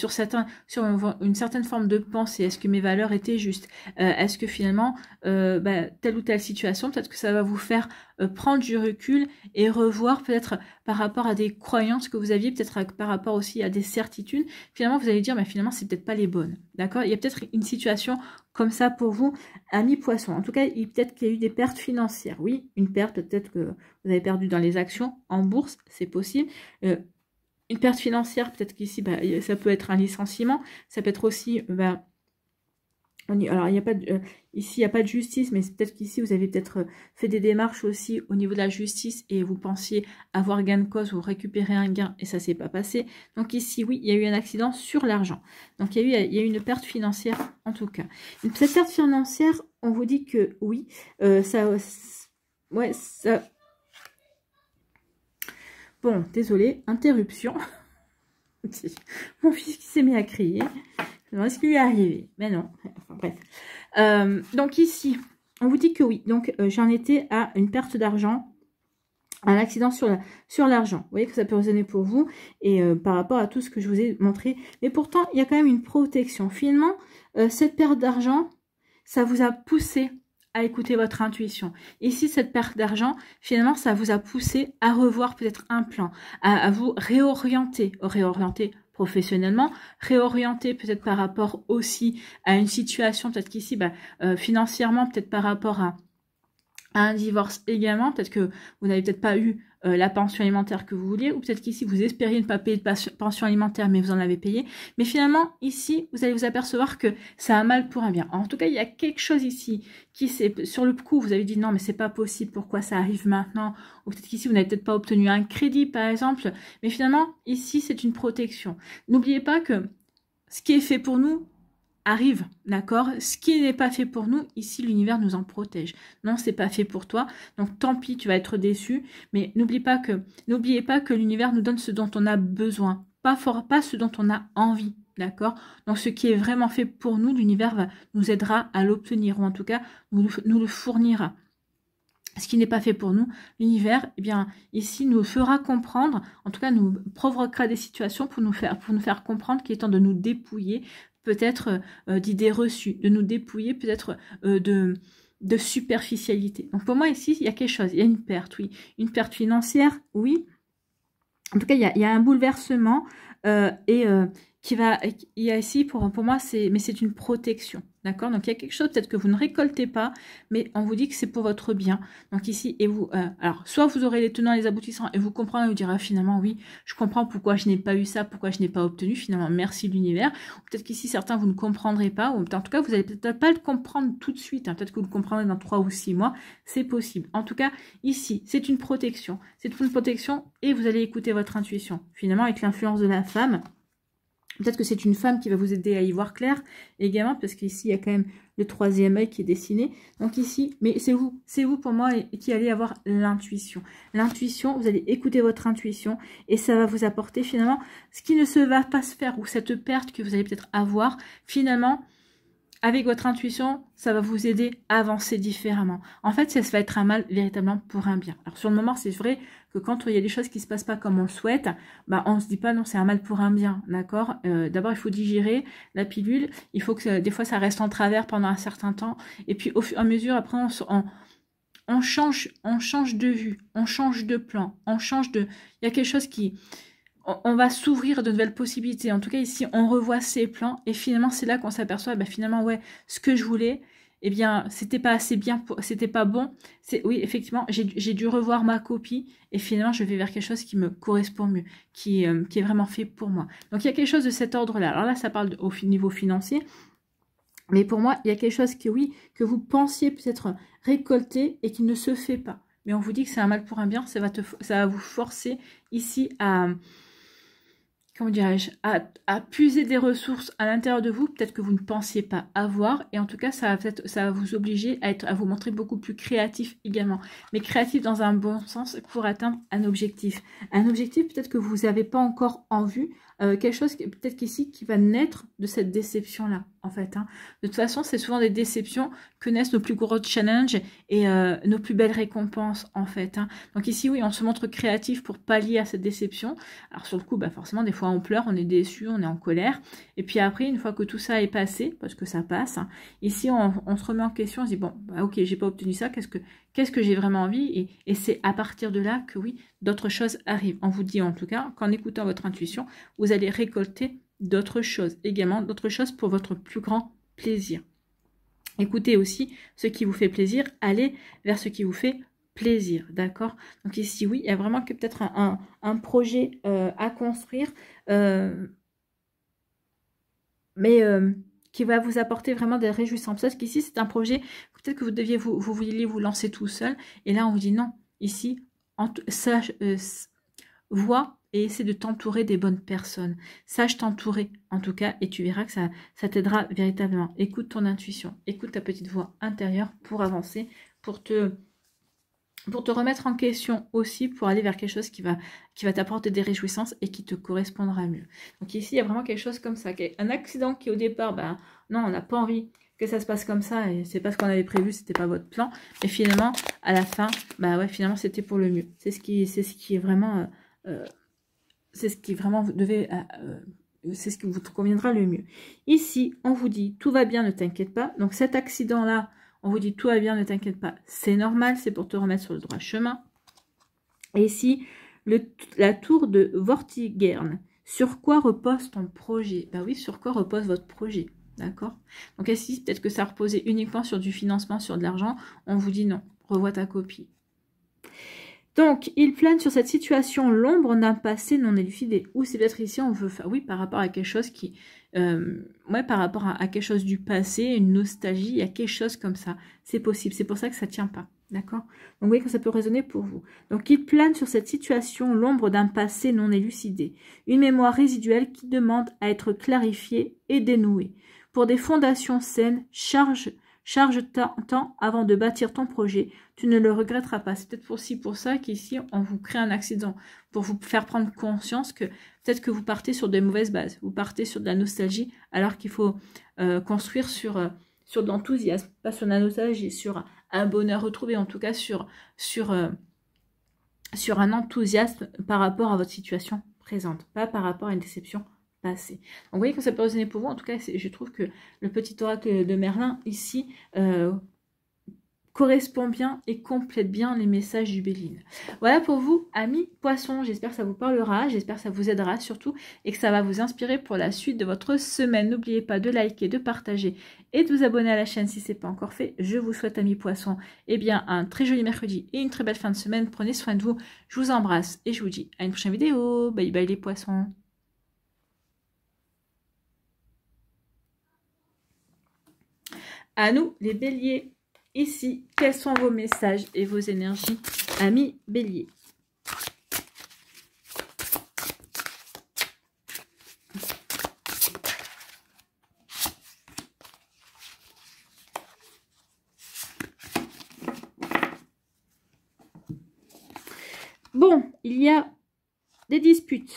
certaine forme de pensée. Est-ce que mes valeurs étaient justes? Est-ce que finalement, telle ou telle situation, peut-être que ça va vous faire prendre du recul et revoir peut-être par rapport à des croyances que vous aviez, peut-être par rapport aussi à des certitudes. Finalement, vous allez dire, mais finalement, c'est peut-être pas les bonnes. D'accord? Il y a peut-être une situation comme ça pour vous, amis poissons. En tout cas, peut-être qu'il y a eu des pertes financières. Oui, une perte, peut-être que vous avez perdu dans les actions, en bourse, c'est possible. Une perte financière, peut-être qu'ici, ça peut être un licenciement. Ça peut être aussi, alors il n'y a pas de, ici, il n'y a pas de justice, mais peut-être qu'ici, vous avez peut-être fait des démarches aussi au niveau de la justice et vous pensiez avoir gain de cause, vous récupérez un gain et ça ne s'est pas passé. Donc ici, oui, il y a eu un accident sur l'argent. Donc il y a eu une perte financière en tout cas. Cette perte financière, on vous dit que oui, ça... Bon, désolé, interruption. Mon fils qui s'est mis à crier. Je me demande ce qui lui est arrivé. Mais non, enfin bref. Donc ici, on vous dit que oui. Donc j'en étais à une perte d'argent, un accident sur l'argent. Vous voyez que ça peut résonner pour vous et par rapport à tout ce que je vous ai montré. Mais pourtant, il y a quand même une protection. Finalement, cette perte d'argent, ça vous a poussé à écouter votre intuition. Ici, cette perte d'argent, finalement, ça vous a poussé à revoir peut-être un plan, à vous réorienter professionnellement, réorienter peut-être par rapport aussi à une situation, peut-être qu'ici, financièrement, peut-être par rapport à un divorce également, peut-être que vous n'avez peut-être pas eu la pension alimentaire que vous vouliez, ou peut-être qu'ici vous espériez ne pas payer de pension alimentaire mais vous en avez payé, mais finalement ici vous allez vous apercevoir que ça a mal pour un bien. En tout cas il y a quelque chose ici qui c'est sur le coup vous avez dit non mais c'est pas possible, pourquoi ça arrive maintenant, ou peut-être qu'ici vous n'avez peut-être pas obtenu un crédit par exemple, mais finalement ici c'est une protection. N'oubliez pas que ce qui est fait pour nous arrive, d'accord? Ce qui n'est pas fait pour nous, ici, l'univers nous en protège. Non, c'est pas fait pour toi, donc tant pis, tu vas être déçu, mais n'oubliez pas que l'univers nous donne ce dont on a besoin, pas ce dont on a envie, d'accord? Donc, ce qui est vraiment fait pour nous, l'univers nous aidera à l'obtenir, ou en tout cas, nous le fournira. Ce qui n'est pas fait pour nous, l'univers, eh bien, ici, nous fera comprendre, en tout cas, nous provoquera des situations pour nous faire comprendre qu'il est temps de nous dépouiller, peut-être d'idées reçues, de nous dépouiller peut-être de superficialité. Donc pour moi ici, il y a quelque chose, il y a une perte, oui. Une perte financière, oui. En tout cas, il y a un bouleversement il y a ici, pour moi, mais c'est une protection. D'accord? Donc, il y a quelque chose peut-être que vous ne récoltez pas, mais on vous dit que c'est pour votre bien. Donc, ici, et vous, alors, soit vous aurez les tenants et les aboutissants et vous comprendrez, vous direz finalement, oui, je comprends pourquoi je n'ai pas eu ça, pourquoi je n'ai pas obtenu, finalement, merci l'univers. Peut-être qu'ici, certains, vous ne comprendrez pas, ou en tout cas, vous n'allez peut-être pas le comprendre tout de suite. Hein, peut-être que vous le comprendrez dans 3 ou 6 mois, c'est possible. En tout cas, ici, c'est une protection. C'est une protection et vous allez écouter votre intuition. Finalement, avec l'influence de la femme, peut-être que c'est une femme qui va vous aider à y voir clair également, parce qu'ici, il y a quand même le 3e œil qui est dessiné. Donc ici, mais c'est vous pour moi qui allez avoir l'intuition. L'intuition, vous allez écouter votre intuition et ça va vous apporter finalement ce qui ne se va pas se faire, ou cette perte que vous allez peut-être avoir, finalement, avec votre intuition, ça va vous aider à avancer différemment. En fait, ça va être un mal véritablement pour un bien. Alors sur le moment, c'est vrai que quand il y a des choses qui ne se passent pas comme on le souhaite, on ne se dit pas non, c'est un mal pour un bien, d'accord? D'abord, il faut digérer la pilule. Il faut que des fois, ça reste en travers pendant un certain temps. Et puis, au fur et à mesure, après, on change de vue, on change de plan, il y a quelque chose qui... On va s'ouvrir de nouvelles possibilités. En tout cas, ici, on revoit ses plans. Et finalement, c'est là qu'on s'aperçoit, finalement, ouais, ce que je voulais, eh bien, c'était pas assez bien, c'était pas bon. Oui, effectivement, j'ai dû revoir ma copie. Et finalement, je vais vers quelque chose qui me correspond mieux, qui est vraiment fait pour moi. Donc, il y a quelque chose de cet ordre-là. Alors là, ça parle au niveau financier. Mais pour moi, il y a quelque chose que vous pensiez peut-être récolter et qui ne se fait pas. Mais on vous dit que c'est un mal pour un bien. Ça va vous forcer ici à... comment dirais-je, à puiser des ressources à l'intérieur de vous, peut-être que vous ne pensiez pas avoir, et en tout cas, ça va vous obliger à vous montrer beaucoup plus créatif également, mais créatif dans un bon sens pour atteindre un objectif peut-être que vous n'avez pas encore en vue, quelque chose peut-être qu'ici qui va naître de cette déception-là, en fait. Hein. De toute façon, c'est souvent des déceptions que naissent nos plus gros challenges et nos plus belles récompenses, en fait. Hein. Donc ici, oui, on se montre créatif pour pallier à cette déception. Alors sur le coup, bah, forcément, des fois on pleure, on est déçu, on est en colère. Et puis après, une fois que tout ça est passé, parce que ça passe, hein, ici, on se remet en question, on se dit, bon, bah, ok, j'ai pas obtenu ça, qu'est-ce que j'ai vraiment envie, et c'est à partir de là que oui, d'autres choses arrivent. On vous dit en tout cas qu'en écoutant votre intuition, vous allez récolter d'autres choses, également d'autres choses pour votre plus grand plaisir. Écoutez aussi ce qui vous fait plaisir, allez vers ce qui vous fait plaisir, d'accord? Donc ici, oui, il y a vraiment que peut-être un projet à construire, mais qui va vous apporter vraiment des réjouissances. Parce qu'ici, c'est un projet, peut-être que vous vouliez vous lancer tout seul, et là, on vous dit non. Ici, vois et essaie de t'entourer des bonnes personnes. Sache t'entourer, en tout cas, et tu verras que ça t'aidera véritablement. Écoute ton intuition, écoute ta petite voix intérieure pour avancer, pour te remettre en question aussi, pour aller vers quelque chose qui va t'apporter des réjouissances et qui te correspondra mieux. Donc ici, il y a vraiment quelque chose comme ça. Un accident qui au départ, ben, non, on n'a pas envie que ça se passe comme ça, et c'est pas ce qu'on avait prévu, c'était pas votre plan. Mais finalement, à la fin, bah ouais, finalement, c'était pour le mieux. C'est ce qui est vraiment... c'est ce qui vraiment vous devez... c'est ce qui vous conviendra le mieux. Ici, on vous dit, tout va bien, ne t'inquiète pas. Donc cet accident-là, on vous dit, tout va bien, ne t'inquiète pas. C'est normal, c'est pour te remettre sur le droit chemin. Et ici, la tour de Vortigern. Sur quoi repose ton projet? Ben oui, sur quoi repose votre projet? D'accord? Donc ici, peut-être que ça reposait uniquement sur du financement, sur de l'argent. On vous dit non, revois ta copie. Donc, il plane sur cette situation l'ombre d'un passé non élucidé. Ou c'est peut-être ici, on veut faire, oui, par rapport à quelque chose qui... ouais, par rapport à quelque chose du passé, une nostalgie, il y a quelque chose comme ça. C'est possible, c'est pour ça que ça ne tient pas. D'accord? Donc, vous voyez que ça peut résonner pour vous. Donc, il plane sur cette situation l'ombre d'un passé non élucidé. Une mémoire résiduelle qui demande à être clarifiée et dénouée. Pour des fondations saines, charge temps avant de bâtir ton projet. Tu ne le regretteras pas. C'est peut-être aussi pour ça qu'ici, on vous crée un accident. Pour vous faire prendre conscience que peut-être que vous partez sur des mauvaises bases. Vous partez sur de la nostalgie alors qu'il faut construire sur de l'enthousiasme. Pas sur de la nostalgie, sur un bonheur retrouvé. En tout cas, sur un enthousiasme par rapport à votre situation présente. Pas par rapport à une déception passée. Donc vous voyez que ça peut résonner pour vous. En tout cas, je trouve que le petit oracle de Merlin ici correspond bien et complète bien les messages du Béline. Voilà pour vous, amis poissons. J'espère que ça vous parlera, j'espère que ça vous aidera surtout et que ça va vous inspirer pour la suite de votre semaine. N'oubliez pas de liker, de partager et de vous abonner à la chaîne si ce n'est pas encore fait. Je vous souhaite, amis poissons, eh bien, un très joli mercredi et une très belle fin de semaine. Prenez soin de vous. Je vous embrasse et je vous dis à une prochaine vidéo. Bye bye les poissons. À nous, les béliers. Ici, quels sont vos messages et vos énergies, amis béliers? Bon, il y a des disputes.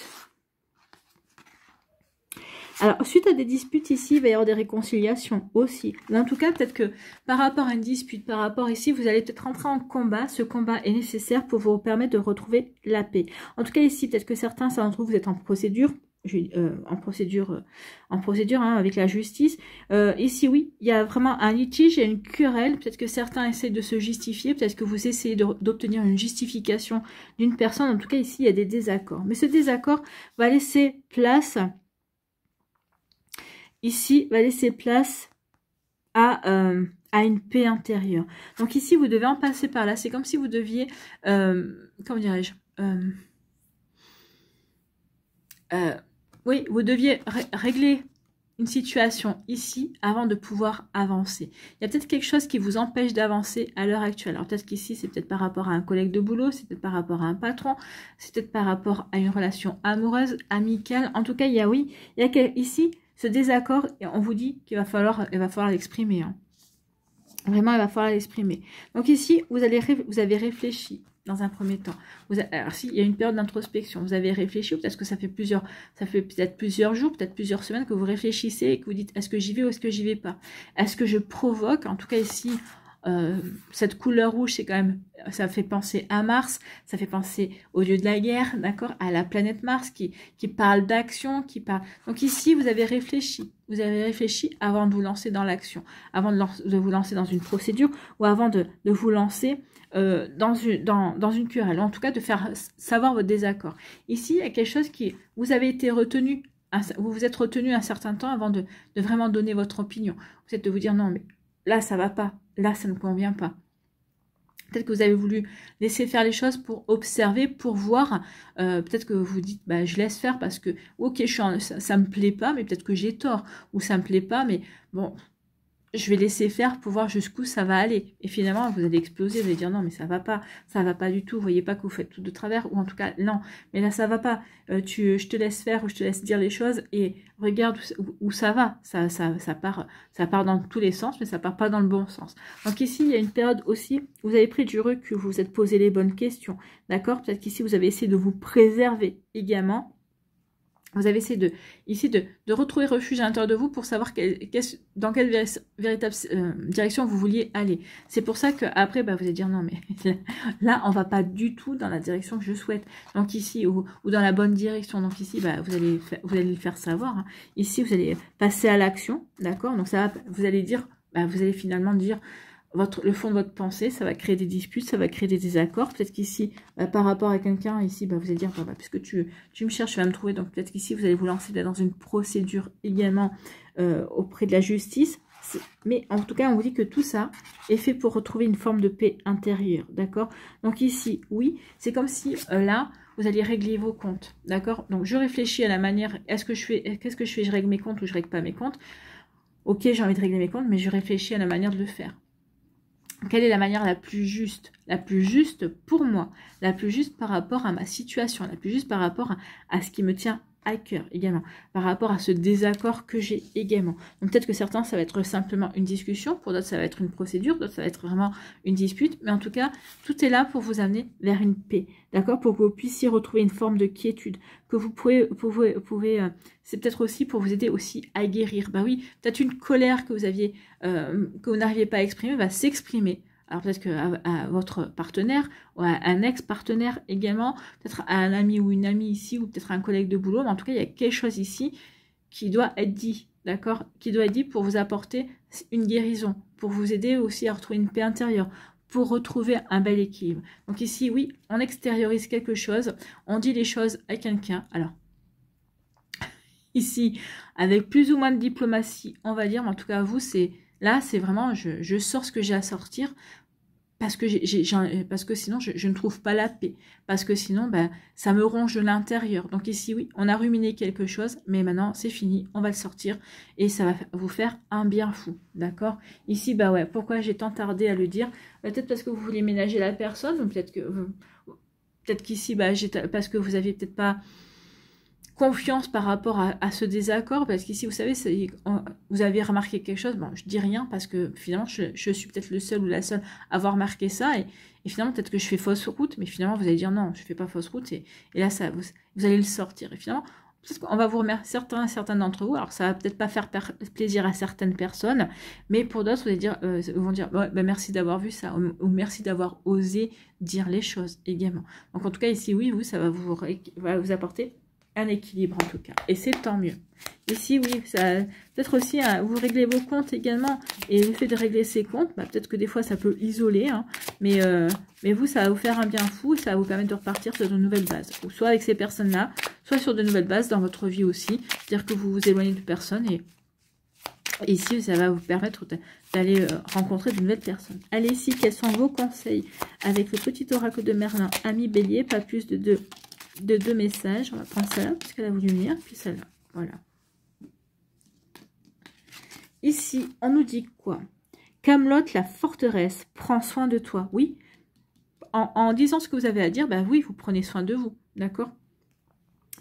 Alors, suite à des disputes ici, il va y avoir des réconciliations aussi. Ou en tout cas, peut-être que par rapport à une dispute, par rapport ici, vous allez peut-être rentrer en combat. Ce combat est nécessaire pour vous permettre de retrouver la paix. En tout cas, ici, peut-être que certains d'entre vous, vous êtes en procédure. Hein, avec la justice. Ici, oui, il y a vraiment un litige, il y a une querelle. Peut-être que certains essaient de se justifier. Peut-être que vous essayez d'obtenir une justification d'une personne. En tout cas, ici, il y a des désaccords. Mais ce désaccord va laisser place... Ici, va laisser place à une paix intérieure. Donc ici, vous devez en passer par là. C'est comme si vous deviez, comment dirais-je, oui, vous deviez régler une situation ici avant de pouvoir avancer. Il y a peut-être quelque chose qui vous empêche d'avancer à l'heure actuelle. Alors peut-être qu'ici, c'est peut-être par rapport à un collègue de boulot, c'est peut-être par rapport à un patron, c'est peut-être par rapport à une relation amoureuse, amicale. En tout cas, il y a ici... Ce désaccord, on vous dit qu'il va falloir l'exprimer. Hein. Vraiment, il va falloir l'exprimer. Donc ici, vous avez réfléchi dans un premier temps. Alors, s'il y a une période d'introspection, vous avez réfléchi, ou peut-être que ça fait peut-être plusieurs jours, peut-être plusieurs semaines que vous réfléchissez et que vous dites, est-ce que j'y vais ou est-ce que j'y vais pas? Est-ce que je provoque? En tout cas, ici, cette couleur rouge, c'est quand même, ça fait penser à Mars, ça fait penser au dieu de la guerre, d'accord, à la planète Mars qui parle d'action, qui parle. Donc ici, vous avez réfléchi avant de vous lancer dans l'action, avant de vous lancer dans une procédure ou avant de vous lancer dans une querelle, en tout cas de faire savoir votre désaccord. Ici, il y a quelque chose qui, vous avez été retenu, vous vous êtes retenu un certain temps avant de vraiment donner votre opinion. Vous êtes de vous dire non, mais là, ça va pas. Là, ça ne convient pas. Peut-être que vous avez voulu laisser faire les choses pour observer, pour voir. Peut-être que vous dites, bah, je laisse faire parce que, ok, ça me plaît pas, mais peut-être que j'ai tort. Ou ça me plaît pas, mais bon, je vais laisser faire pour voir jusqu'où ça va aller. Et finalement, vous allez exploser, vous allez dire non, mais ça va pas du tout. Vous voyez pas que vous faites tout de travers, ou en tout cas, non, mais là, ça va pas. Je te laisse faire ou je te laisse dire les choses et regarde où ça va. Ça part dans tous les sens, mais ça part pas dans le bon sens. Donc ici, il y a une période aussi où vous avez pris du recul, vous vous êtes posé les bonnes questions. D'accord? Peut-être qu'ici, vous avez essayé de vous préserver également. Vous avez essayé de retrouver refuge à l'intérieur de vous pour savoir dans quelle véritable direction vous vouliez aller. C'est pour ça qu'après, bah, vous allez dire non, mais là, on va pas du tout dans la direction que je souhaite. Donc ici, ou dans la bonne direction. Donc ici, bah, vous allez le faire savoir. Hein. Ici, vous allez passer à l'action, d'accord? Donc ça, vous allez dire, bah, vous allez finalement dire le fond de votre pensée, ça va créer des disputes, ça va créer des désaccords. Peut-être qu'ici, par rapport à quelqu'un, ici, bah, vous allez dire, bah, puisque tu me cherches, tu vas me trouver. Donc peut-être qu'ici, vous allez vous lancer dans une procédure également auprès de la justice. Mais en tout cas, on vous dit que tout ça est fait pour retrouver une forme de paix intérieure, d'accord? Donc ici, oui, c'est comme si là, vous allez régler vos comptes, d'accord? Donc je réfléchis à la manière, qu'est-ce que je fais? Je règle mes comptes ou je règle pas mes comptes? Ok, j'ai envie de régler mes comptes, mais je réfléchis à la manière de le faire. Quelle est la manière la plus juste pour moi, la plus juste par rapport à ma situation, la plus juste par rapport à ce qui me tient à cœur également, par rapport à ce désaccord que j'ai également. Donc peut-être que certains, ça va être simplement une discussion, pour d'autres, ça va être une procédure, d'autres, ça va être vraiment une dispute, mais en tout cas, tout est là pour vous amener vers une paix, d'accord? Pour que vous puissiez retrouver une forme de quiétude, que vous pouvez c'est peut-être aussi pour vous aider aussi à guérir. Bah oui, peut-être une colère que vous aviez, que vous n'arriviez pas à exprimer, va s'exprimer. Alors peut-être qu'à votre partenaire, ou à un ex-partenaire également, peut-être à un ami ou une amie ici, ou peut-être à un collègue de boulot, mais en tout cas, il y a quelque chose ici qui doit être dit, d'accord? Qui doit être dit pour vous apporter une guérison, pour vous aider aussi à retrouver une paix intérieure, pour retrouver un bel équilibre. Donc ici, oui, on extériorise quelque chose, on dit les choses à quelqu'un. Alors, ici, avec plus ou moins de diplomatie, on va dire, mais en tout cas, vous, là, c'est vraiment, je sors ce que j'ai à sortir, parce que sinon, je ne trouve pas la paix. Parce que sinon, ben, ça me ronge de l'intérieur. Donc ici, oui, on a ruminé quelque chose, mais maintenant, c'est fini, on va le sortir, et ça va vous faire un bien fou, d'accord? Ici, bah ouais, pourquoi j'ai tant tardé à le dire? Peut-être parce que vous vouliez ménager la personne, ou peut-être qu'ici, bah, parce que vous aviez peut-être pas confiance par rapport à ce désaccord, parce qu'ici, vous savez, vous avez remarqué quelque chose, bon, je dis rien, parce que finalement, je suis peut-être le seul ou la seule à avoir remarqué ça, et finalement, peut-être que je fais fausse route, mais finalement, vous allez dire non, je fais pas fausse route, et là, vous allez le sortir, et finalement, on va vous remercier certains d'entre vous, alors ça va peut-être pas faire plaisir à certaines personnes, mais pour d'autres, vous vont dire ouais, bah, merci d'avoir vu ça, ou merci d'avoir osé dire les choses également. Donc en tout cas, ici, oui, ça va vous apporter un équilibre en tout cas, et c'est tant mieux. Ici, oui, ça peut-être aussi, vous réglez vos comptes également, et le fait de régler ces comptes, bah, peut-être que des fois ça peut isoler, hein, mais vous, ça va vous faire un bien fou, et ça va vous permettre de repartir sur de nouvelles bases, ou soit avec ces personnes-là, soit sur de nouvelles bases dans votre vie aussi, c'est-à-dire que vous vous éloignez de personnes, et ici, ça va vous permettre d'aller rencontrer de nouvelles personnes. Allez, ici, quels sont vos conseils avec le petit oracle de Merlin, ami Bélier, pas plus de deux messages. On va prendre celle-là, puisqu'elle a voulu venir, puis celle-là. Voilà. Ici, on nous dit quoi? Camelot, la forteresse, prends soin de toi. Oui, en disant ce que vous avez à dire, bah oui, vous prenez soin de vous, d'accord?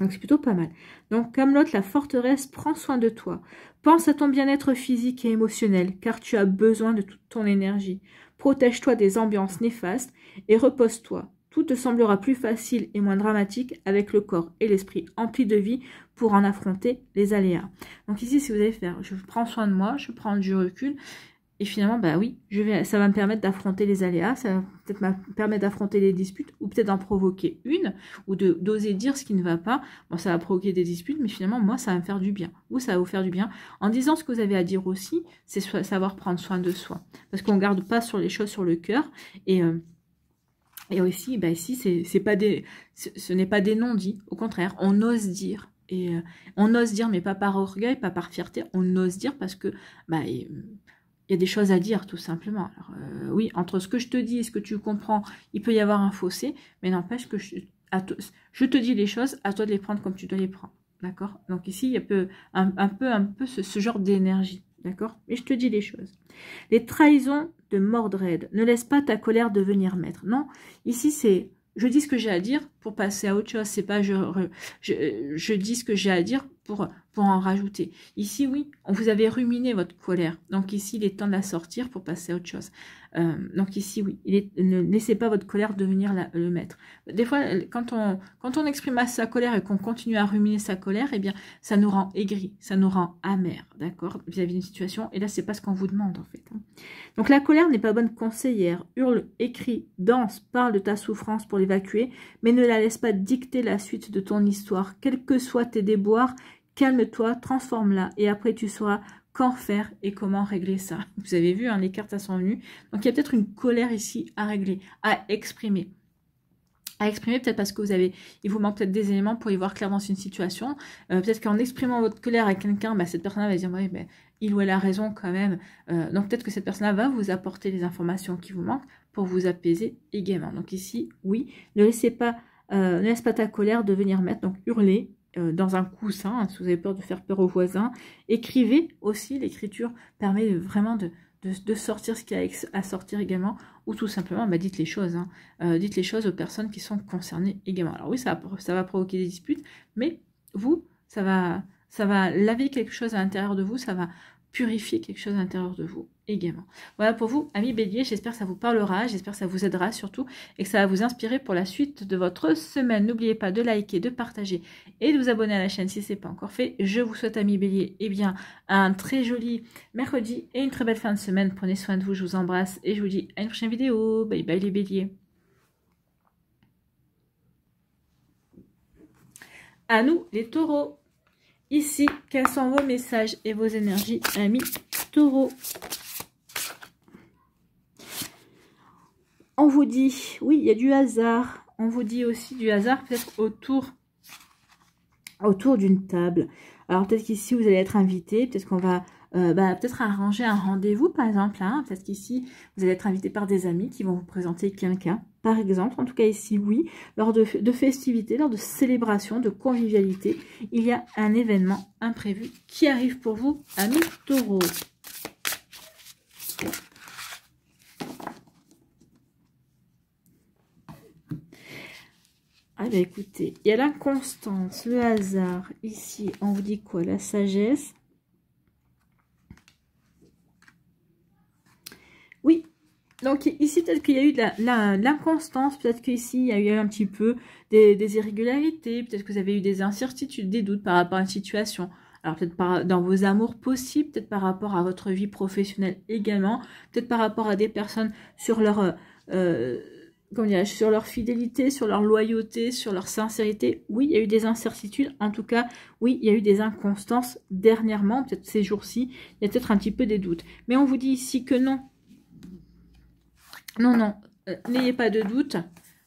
Donc, c'est plutôt pas mal. Donc, Camelot, la forteresse, prends soin de toi. Pense à ton bien-être physique et émotionnel, car tu as besoin de toute ton énergie. Protège-toi des ambiances néfastes et repose-toi. Tout te semblera plus facile et moins dramatique avec le corps et l'esprit emplis de vie pour en affronter les aléas. Donc ici, si vous allez faire, je prends soin de moi, je prends du recul, et finalement, bah oui, ça va me permettre d'affronter les aléas, ça va peut-être me permettre d'affronter les disputes, ou peut-être d'en provoquer une, ou d'oser dire ce qui ne va pas. Bon, ça va provoquer des disputes, mais finalement, moi, ça va me faire du bien, ou ça va vous faire du bien. En disant ce que vous avez à dire aussi, c'est savoir prendre soin de soi. Parce qu'on ne garde pas sur les choses sur le cœur, et aussi, bah, ici, ce n'est pas des non-dits, au contraire, on ose dire. Et on ose dire, mais pas par orgueil, pas par fierté, on ose dire parce que bah, il y a des choses à dire, tout simplement. Alors, oui, entre ce que je te dis et ce que tu comprends, il peut y avoir un fossé, mais n'empêche que je te dis les choses, à toi de les prendre comme tu dois les prendre. D'accord? Donc ici, il y a un peu ce genre d'énergie. D'accord? Mais je te dis les choses. Les trahisons de Mordred. Ne laisse pas ta colère devenir maître. Non, ici, c'est... Je dis ce que j'ai à dire pour passer à autre chose. C'est pas je dis ce que j'ai à dire pour en rajouter. Ici, oui, vous avez ruminé votre colère. Donc ici, il est temps de la sortir pour passer à autre chose. Donc ici, oui, ne laissez pas votre colère devenir le maître. Des fois, quand on exprime sa colère et qu'on continue à ruminer sa colère, eh bien, ça nous rend aigris, ça nous rend amers, d'accord, vis-à-vis d'une situation. Et là, c'est pas ce qu'on vous demande, en fait. Donc la colère n'est pas bonne conseillère. Hurle, écris, danse, parle de ta souffrance pour l'évacuer, mais ne la laisse pas dicter la suite de ton histoire. Quels que soient tes déboires, calme-toi, transforme-la, et après tu sauras qu'en faire et comment régler ça. Vous avez vu, hein, les cartes sont venues. Donc il y a peut-être une colère ici à régler, à exprimer. À exprimer peut-être parce que il vous manque peut-être des éléments pour y voir clair dans une situation. Peut-être qu'en exprimant votre colère à quelqu'un, bah, cette personne va dire oui, mais il ou elle a raison quand même. Donc peut-être que cette personne-là va vous apporter les informations qui vous manquent pour vous apaiser également. Donc ici, oui, ne laisse pas ta colère devenir maître. Donc hurlez dans un coussin, hein, si vous avez peur de faire peur aux voisins. Écrivez aussi, l'écriture permet vraiment de sortir ce qu'il y a à sortir également, ou tout simplement, bah, dites les choses. Hein. Dites les choses aux personnes qui sont concernées également. Alors oui, ça va provoquer des disputes, mais vous, ça va laver quelque chose à l'intérieur de vous, ça va purifier quelque chose à l'intérieur de vous également. Voilà pour vous, amis Bélier, j'espère que ça vous parlera, j'espère que ça vous aidera surtout, et que ça va vous inspirer pour la suite de votre semaine. N'oubliez pas de liker, de partager et de vous abonner à la chaîne si ce n'est pas encore fait. Je vous souhaite, amis Bélier, eh bien, un très joli mercredi et une très belle fin de semaine. Prenez soin de vous, je vous embrasse et je vous dis à une prochaine vidéo. Bye bye les Béliers. À nous les Taureaux. Ici, quels sont vos messages et vos énergies, amis Taureaux? On vous dit, oui, il y a du hasard. On vous dit aussi du hasard peut-être autour d'une table. Alors peut-être qu'ici, vous allez être invité. Peut-être qu'on va peut-être arranger un rendez-vous, par exemple. Hein. Peut-être qu'ici, vous allez être invité par des amis qui vont vous présenter quelqu'un, par exemple. En tout cas, ici, oui, lors de festivités, lors de célébrations, de convivialité, il y a un événement imprévu qui arrive pour vous, amis Taureaux. Ah ben écoutez, il y a l'inconstance, le hasard. Ici, on vous dit quoi? La sagesse. Oui, donc ici, peut-être qu'il y a eu de l'inconstance, peut-être qu'ici, il y a eu un petit peu des irrégularités, peut-être que vous avez eu des incertitudes, des doutes par rapport à une situation. Alors peut-être dans vos amours possibles, peut-être par rapport à votre vie professionnelle également, peut-être par rapport à des personnes sur leur... sur leur fidélité, sur leur loyauté, sur leur sincérité. Oui, il y a eu des incertitudes. En tout cas, oui, il y a eu des inconstances dernièrement, peut-être ces jours-ci. Il y a peut-être un petit peu des doutes. Mais on vous dit ici que non. Non, n'ayez pas de doute.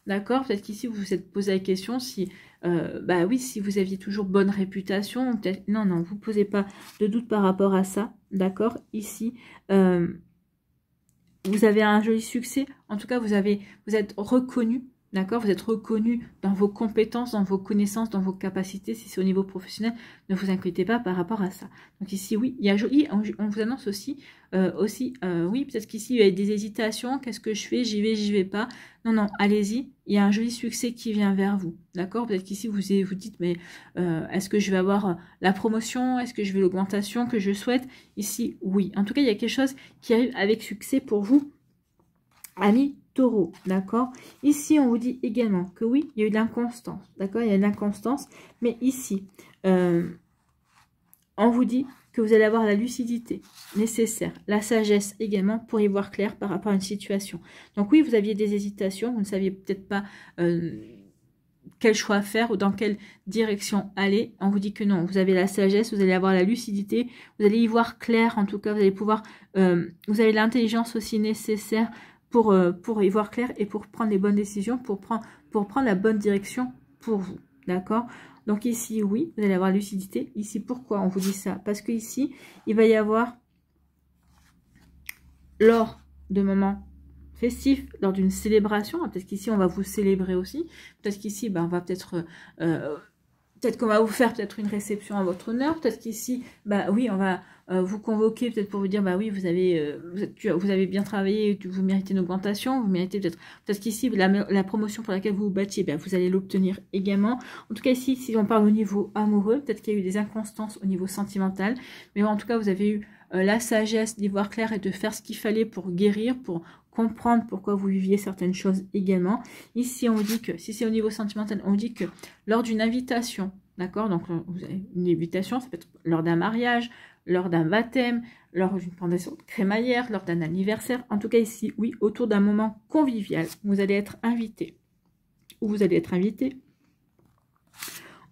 D'accord? Peut-être qu'ici, vous vous êtes posé la question si... oui, si vous aviez toujours bonne réputation. Non, vous ne posez pas de doute par rapport à ça. D'accord? Ici... vous avez un joli succès, en tout cas vous êtes reconnu, d'accord? Vous êtes reconnu dans vos compétences, dans vos connaissances, dans vos capacités, si c'est au niveau professionnel, ne vous inquiétez pas par rapport à ça. Donc ici, oui, il y a joli, on vous annonce aussi, oui, peut-être qu'ici il y a des hésitations, qu'est-ce que je fais? J'y vais pas. Non, allez-y, il y a un joli succès qui vient vers vous, d'accord? Peut-être qu'ici vous dites, mais est-ce que je vais avoir la promotion? Est-ce que je vais l'augmentation que je souhaite? Ici, oui. En tout cas, il y a quelque chose qui arrive avec succès pour vous, amis Taureau, d'accord? Ici, on vous dit également que oui, il y a eu de l'inconstance, d'accord? Il y a de l'inconstance, mais ici, on vous dit que vous allez avoir la lucidité nécessaire, la sagesse également pour y voir clair par rapport à une situation. Donc oui, vous aviez des hésitations, vous ne saviez peut-être pas quel choix faire ou dans quelle direction aller. On vous dit que non, vous avez la sagesse, vous allez avoir la lucidité, vous allez y voir clair, en tout cas, vous allez pouvoir, vous avez l'intelligence aussi nécessaire pour y voir clair et pour prendre les bonnes décisions, pour prendre la bonne direction pour vous, d'accord? Donc ici, oui, vous allez avoir lucidité. Ici, pourquoi on vous dit ça? Parce que ici, il va y avoir, lors de moments festifs, lors d'une célébration, peut-être qu'ici, on va vous célébrer aussi. Peut-être qu'ici, ben, on va peut-être qu'on va vous faire peut-être une réception à votre honneur. Peut-être qu'ici, bah oui, on va vous convoquer peut-être pour vous dire, bah oui, vous avez bien travaillé, vous méritez une augmentation, vous méritez peut-être qu'ici, la promotion pour laquelle vous vous battiez, bah, vous allez l'obtenir également. En tout cas, ici, si on parle au niveau amoureux, peut-être qu'il y a eu des inconstances au niveau sentimental, mais en tout cas, vous avez eu la sagesse d'y voir clair et de faire ce qu'il fallait pour guérir, pour comprendre pourquoi vous viviez certaines choses également. Ici, on vous dit que, si c'est au niveau sentimental, on vous dit que lors d'une invitation, d'accord, donc vous avez une invitation, ça peut être lors d'un mariage, lors d'un baptême, lors d'une pendation de crémaillère, lors d'un anniversaire, en tout cas ici, oui, autour d'un moment convivial, vous allez être invité, ou vous allez être invité.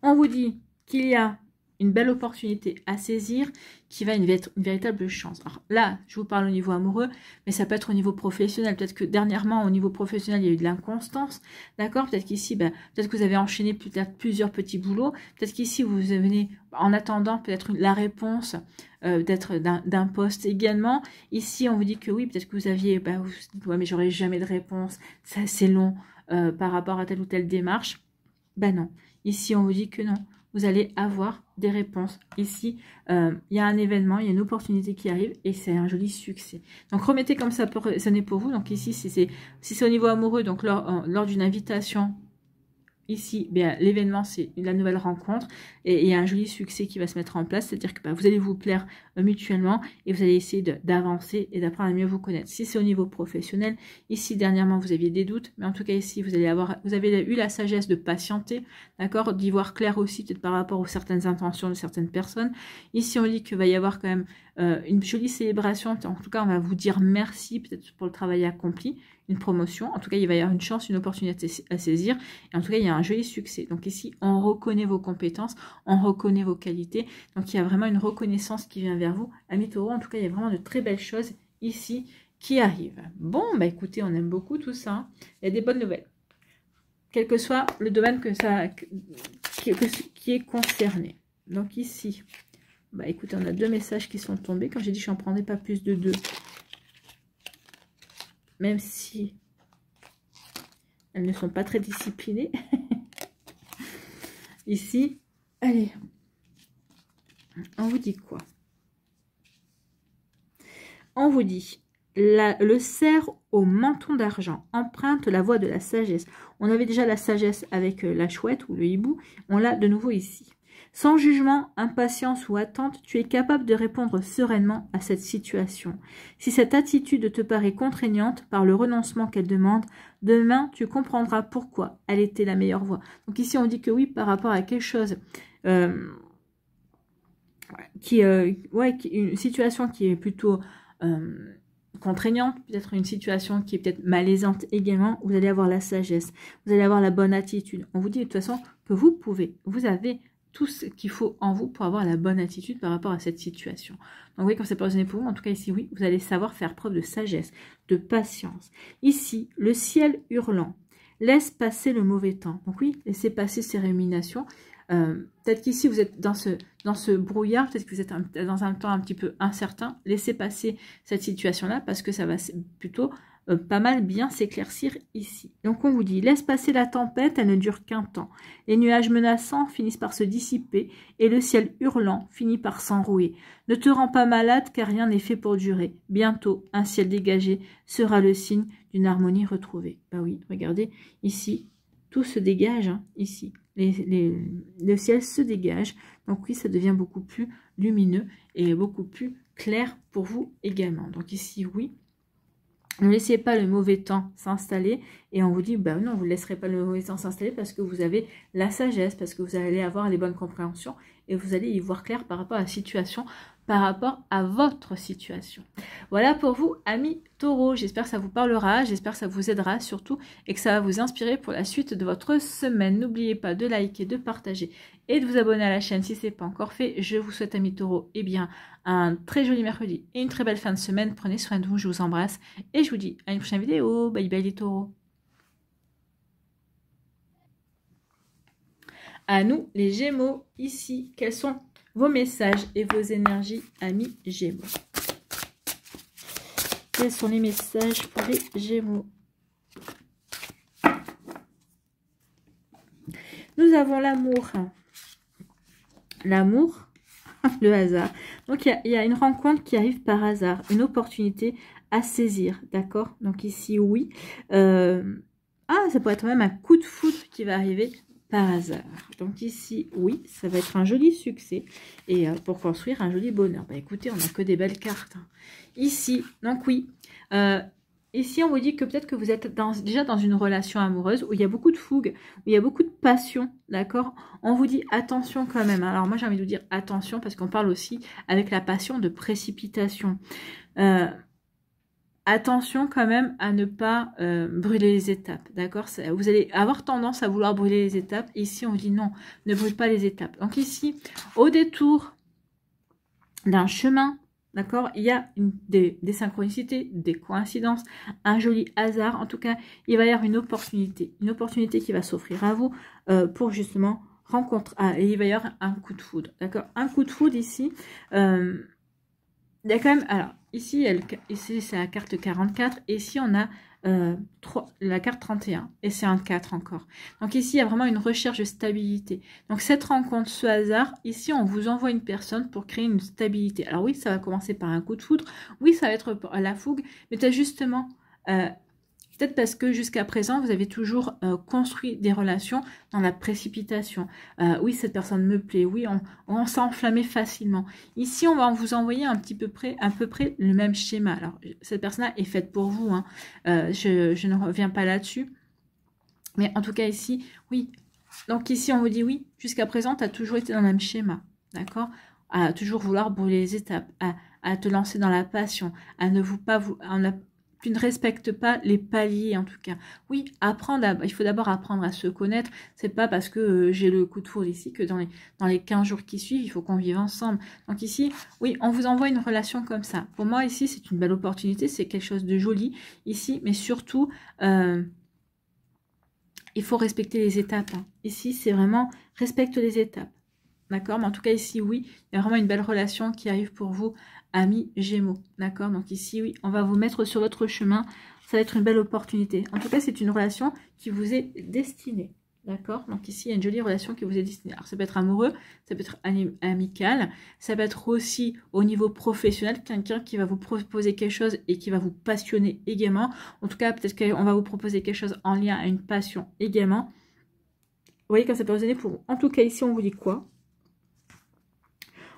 On vous dit qu'il y a une belle opportunité à saisir qui va être une véritable chance. Alors là, je vous parle au niveau amoureux, mais ça peut être au niveau professionnel. Peut-être que dernièrement, au niveau professionnel, il y a eu de l'inconstance. D'accord? Peut-être qu'ici, peut-être que vous avez enchaîné plusieurs petits boulots. Peut-être qu'ici, vous venez en attendant peut-être la réponse peut-être d'un poste également. Ici, on vous dit que oui, peut-être que vous aviez, vous vous dites, ouais, mais j'aurai jamais de réponse. Ça, c'est long par rapport à telle ou telle démarche. Non. Ici, on vous dit que non. Vous allez avoir des réponses. Ici, il y a un événement, il y a une opportunité qui arrive et c'est un joli succès. Donc, remettez comme ça peut sonner pour vous. Donc, ici, si c'est au niveau amoureux, donc lors d'une invitation, ici, l'événement, c'est la nouvelle rencontre et il y a un joli succès qui va se mettre en place. C'est-à-dire que vous allez vous plaire mutuellement et vous allez essayer d'avancer et d'apprendre à mieux vous connaître. Si c'est au niveau professionnel, ici, dernièrement, vous aviez des doutes, mais en tout cas, ici, vous avez eu la sagesse de patienter, d'accord, d'y voir clair aussi, peut-être par rapport aux certaines intentions de certaines personnes. Ici, on dit qu'il va y avoir quand même une jolie célébration. En tout cas, on va vous dire merci peut-être pour le travail accompli, une promotion. En tout cas, il va y avoir une chance, une opportunité à saisir. Et en tout cas, il y a un joli succès. Donc ici, on reconnaît vos compétences, on reconnaît vos qualités. Donc, il y a vraiment une reconnaissance qui vient vers vous. Amis Taureau, en tout cas, il y a vraiment de très belles choses ici qui arrivent. Bon, écoutez, on aime beaucoup tout ça. Il y a des bonnes nouvelles. Quel que soit le domaine qui est concerné. Donc ici, écoutez, on a 2 messages qui sont tombés. Quand j'ai dit, je n'en prendrai pas plus de 2. Même si elles ne sont pas très disciplinées. Ici, allez, on vous dit quoi? On vous dit, le cerf au menton d'argent emprunte la voie de la sagesse. On avait déjà la sagesse avec la chouette ou le hibou, on l'a de nouveau ici. Sans jugement, impatience ou attente, tu es capable de répondre sereinement à cette situation. Si cette attitude te paraît contraignante par le renoncement qu'elle demande, demain tu comprendras pourquoi elle était la meilleure voie. Donc ici on dit que oui, par rapport à quelque chose une situation qui est plutôt contraignante, peut-être une situation qui est peut-être malaisante également, vous allez avoir la sagesse, vous allez avoir la bonne attitude. On vous dit de toute façon que vous avez tout ce qu'il faut en vous pour avoir la bonne attitude par rapport à cette situation. Donc oui, quand c'est pas résonné pour vous, en tout cas ici, oui, vous allez savoir faire preuve de sagesse, de patience. Ici, le ciel hurlant, laisse passer le mauvais temps. Donc oui, laissez passer ces ruminations. Peut-être qu'ici, vous êtes dans ce brouillard, peut-être que vous êtes dans un temps un petit peu incertain. Laissez passer cette situation-là parce que ça va plutôt pas mal bien s'éclaircir ici. Donc on vous dit, laisse passer la tempête, elle ne dure qu'un temps. Les nuages menaçants finissent par se dissiper et le ciel hurlant finit par s'enrouer. Ne te rends pas malade car rien n'est fait pour durer. Bientôt, un ciel dégagé sera le signe d'une harmonie retrouvée. Oui, regardez, ici, tout se dégage, ici. Le ciel se dégage. Donc oui, ça devient beaucoup plus lumineux et beaucoup plus clair pour vous également. Donc ici, oui. Ne laissez pas le mauvais temps s'installer. Et on vous dit, bah non, vous ne laisserez pas le mauvais temps s'installer parce que vous avez la sagesse, parce que vous allez avoir les bonnes compréhensions et vous allez y voir clair par rapport à la situation, par rapport à votre situation. Voilà pour vous, amis taureaux. J'espère que ça vous parlera, j'espère que ça vous aidera surtout et que ça va vous inspirer pour la suite de votre semaine. N'oubliez pas de liker, de partager et de vous abonner à la chaîne si ce n'est pas encore fait. Je vous souhaite, amis taureaux, eh bien, un très joli mercredi et une très belle fin de semaine. Prenez soin de vous, je vous embrasse et je vous dis à une prochaine vidéo. Bye bye les taureaux. À nous, les Gémeaux, ici, quels sont vos messages et vos énergies, amis Gémeaux? Quels sont les messages pour les Gémeaux? Nous avons l'amour. L'amour, le hasard. Donc, il y a une rencontre qui arrive par hasard, une opportunité à saisir, d'accord? Donc ici, oui. Ça peut être même un coup de foudre qui va arriver par hasard. Donc ici, oui, ça va être un joli succès et pour construire un joli bonheur. Bah écoutez, on n'a que des belles cartes. Ici, donc oui, ici on vous dit que peut-être que vous êtes déjà dans une relation amoureuse où il y a beaucoup de fougue, où il y a beaucoup de passion, d'accord? On vous dit attention quand même. Alors moi j'ai envie de vous dire attention parce qu'on parle aussi avec la passion de précipitation. Attention quand même à ne pas brûler les étapes, d'accord? Vous allez avoir tendance à vouloir brûler les étapes. Ici, on dit non, ne brûle pas les étapes. Donc ici, au détour d'un chemin, d'accord, il y a des synchronicités, des coïncidences, un joli hasard. En tout cas, il va y avoir une opportunité qui va s'offrir à vous pour justement rencontrer. Et il va y avoir un coup de foudre, d'accord? Un coup de foudre ici. Il y a quand même, alors ici c'est la carte 44 et ici on a la carte 31 et c'est un 4 encore. Donc ici il y a vraiment une recherche de stabilité. Donc cette rencontre, ce hasard, ici on vous envoie une personne pour créer une stabilité. Alors oui, ça va commencer par un coup de foudre, oui ça va être la fougue, mais tu as justement... peut-être parce que jusqu'à présent, vous avez toujours construit des relations dans la précipitation. Oui, cette personne me plaît. Oui, on s'est enflammé facilement. Ici, on va vous envoyer à peu près le même schéma. Alors, cette personne-là est faite pour vous. Hein. Je ne reviens pas là-dessus. Mais en tout cas, ici, oui. Donc ici, on vous dit oui. Jusqu'à présent, tu as toujours été dans le même schéma. D'accord? À toujours vouloir brûler les étapes. À te lancer dans la passion. À ne tu ne respectes pas les paliers en tout cas. Oui, il faut d'abord apprendre à se connaître. C'est pas parce que j'ai le coup de foudre ici que dans les 15 jours qui suivent, il faut qu'on vive ensemble. Donc ici, oui, on vous envoie une relation comme ça. Pour moi, ici, c'est une belle opportunité, c'est quelque chose de joli ici, mais surtout, il faut respecter les étapes. Hein. Ici, c'est vraiment respecte les étapes. D'accord? Mais en tout cas, ici, oui, il y a vraiment une belle relation qui arrive pour vous, amis Gémeaux. D'accord? Donc ici, oui, on va vous mettre sur votre chemin. Ça va être une belle opportunité. En tout cas, c'est une relation qui vous est destinée. D'accord? Donc ici, il y a une jolie relation qui vous est destinée. Alors, ça peut être amoureux, ça peut être amical, ça peut être aussi au niveau professionnel, quelqu'un qui va vous proposer quelque chose et qui va vous passionner également. En tout cas, peut-être qu'on va vous proposer quelque chose en lien à une passion également. Vous voyez, quand ça peut résonner pour vous. En tout cas, ici, on vous dit quoi?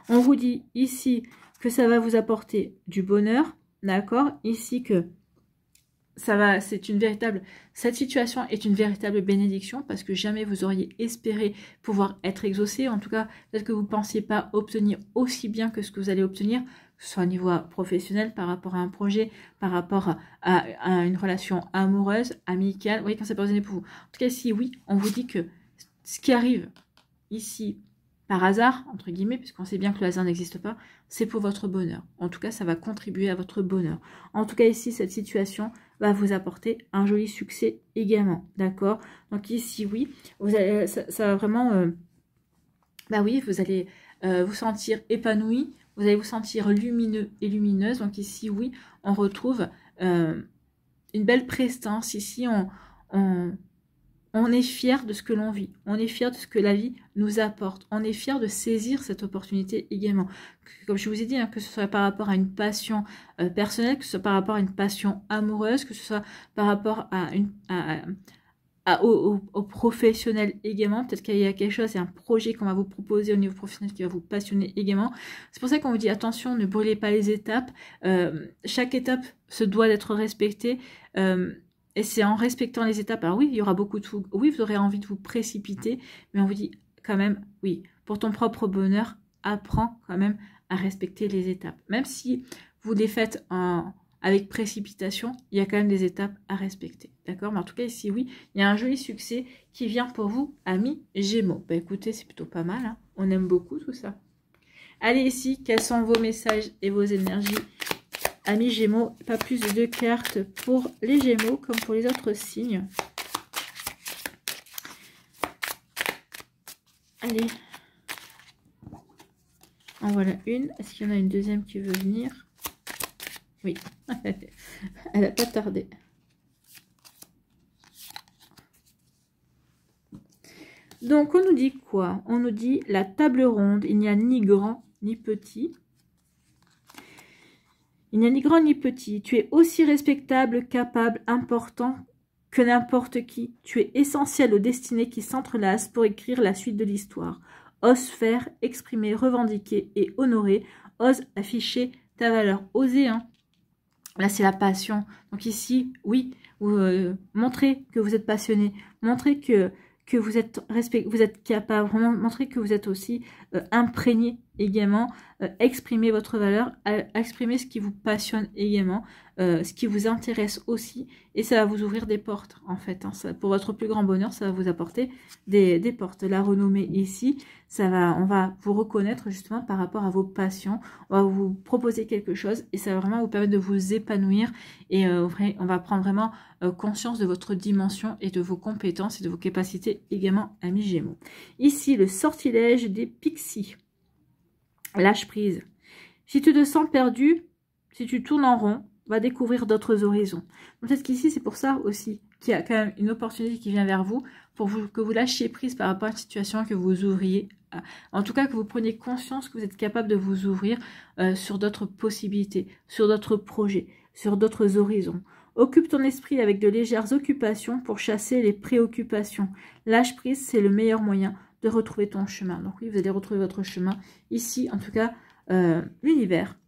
On vous dit ici que ça va vous apporter du bonheur, d'accord? Ici que cette situation est une véritable bénédiction parce que jamais vous auriez espéré pouvoir être exaucé. En tout cas, peut-être que vous ne pensiez pas obtenir aussi bien que ce que vous allez obtenir, que ce soit au niveau professionnel, par rapport à un projet, par rapport à une relation amoureuse, amicale. Vous voyez, quand ça peut résonner pour vous. En tout cas, ici, oui, on vous dit que ce qui arrive ici, par hasard, entre guillemets, puisqu'on sait bien que le hasard n'existe pas, c'est pour votre bonheur. En tout cas, ça va contribuer à votre bonheur. En tout cas, ici, cette situation va vous apporter un joli succès également. D'accord? Donc ici, oui, vous allez, ça va vraiment... oui, vous allez vous sentir épanoui, vous allez vous sentir lumineux et lumineuse. Donc ici, oui, on retrouve une belle prestance. Ici, on est fier de ce que l'on vit. On est fier de ce que la vie nous apporte. On est fier de saisir cette opportunité également. Comme je vous ai dit, hein, que ce soit par rapport à une passion personnelle, que ce soit par rapport à une passion amoureuse, que ce soit par rapport à au professionnel également. Peut-être qu'il y a quelque chose, c'est un projet qu'on va vous proposer au niveau professionnel qui va vous passionner également. C'est pour ça qu'on vous dit attention, ne brûlez pas les étapes. Chaque étape se doit d'être respectée. Et c'est en respectant les étapes. Alors oui, il y aura beaucoup de fougue. Oui, vous aurez envie de vous précipiter. Mais on vous dit quand même, oui, pour ton propre bonheur, apprends quand même à respecter les étapes. Même si vous les faites avec précipitation, il y a quand même des étapes à respecter. D'accord? Mais en tout cas, ici, oui, il y a un joli succès qui vient pour vous, amis Gémeaux. Bah écoutez, c'est plutôt pas mal. Hein, on aime beaucoup tout ça. Allez, ici, quels sont vos messages et vos énergies, amis Gémeaux? Pas plus de 2 cartes pour les Gémeaux comme pour les autres signes. Allez. En voilà une. Est-ce qu'il y en a une deuxième qui veut venir? Oui. Elle n'a pas tardé. Donc, on nous dit quoi? On nous dit la table ronde. Il n'y a ni grand ni petit. Il n'y a ni grand ni petit. Tu es aussi respectable, capable, important que n'importe qui. Tu es essentiel aux destinées qui s'entrelacent pour écrire la suite de l'histoire. Ose faire, exprimer, revendiquer et honorer. Ose afficher ta valeur. Oser, hein. Là, c'est la passion. Donc ici, oui, montrez que vous êtes passionné. Montrez que vous êtes capable. Vraiment, montrez que vous êtes aussi imprégné également. Exprimez votre valeur. Exprimez ce qui vous passionne également. Ce qui vous intéresse aussi. Et ça va vous ouvrir des portes, en fait. Hein. Pour votre plus grand bonheur, ça va vous apporter des portes. La renommée ici, on va vous reconnaître justement par rapport à vos passions. On va vous proposer quelque chose et ça va vraiment vous permettre de vous épanouir. Et on va prendre vraiment conscience de votre dimension et de vos compétences et de vos capacités également, amis Gémeaux. Ici, le sortilège des pixies. Lâche prise. Si tu te sens perdu, si tu tournes en rond, va découvrir d'autres horizons. Peut-être qu'ici, c'est pour ça aussi qu'il y a quand même une opportunité qui vient vers vous pour que vous lâchiez prise par rapport à une situation, que vous ouvriez. En tout cas, que vous preniez conscience que vous êtes capable de vous ouvrir sur d'autres possibilités, sur d'autres projets, sur d'autres horizons. Occupe ton esprit avec de légères occupations pour chasser les préoccupations. Lâche prise, c'est le meilleur moyen de retrouver ton chemin. Donc oui, vous allez retrouver votre chemin. Ici, en tout cas, l'univers,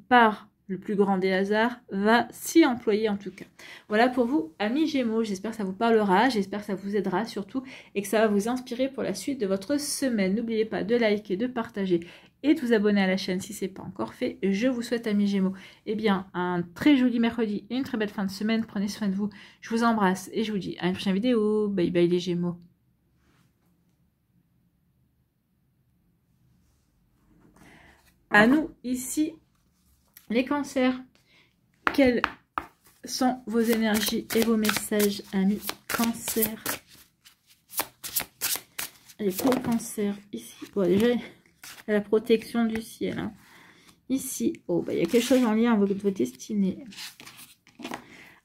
par le plus grand des hasards, va s'y employer en tout cas. Voilà pour vous, amis Gémeaux. J'espère que ça vous parlera, j'espère que ça vous aidera surtout et que ça va vous inspirer pour la suite de votre semaine. N'oubliez pas de liker, de partager et de vous abonner à la chaîne si ce n'est pas encore fait. Je vous souhaite, amis Gémeaux, eh bien, un très joli mercredi et une très belle fin de semaine. Prenez soin de vous. Je vous embrasse et je vous dis à une prochaine vidéo. Bye bye les Gémeaux. À nous, ici, les cancers, quelles sont vos énergies et vos messages, amis cancers? Allez, pour le cancer, ici, bon, déjà, la protection du ciel. Hein. Ici, oh, bah, il y a quelque chose en lien avec votre destinée.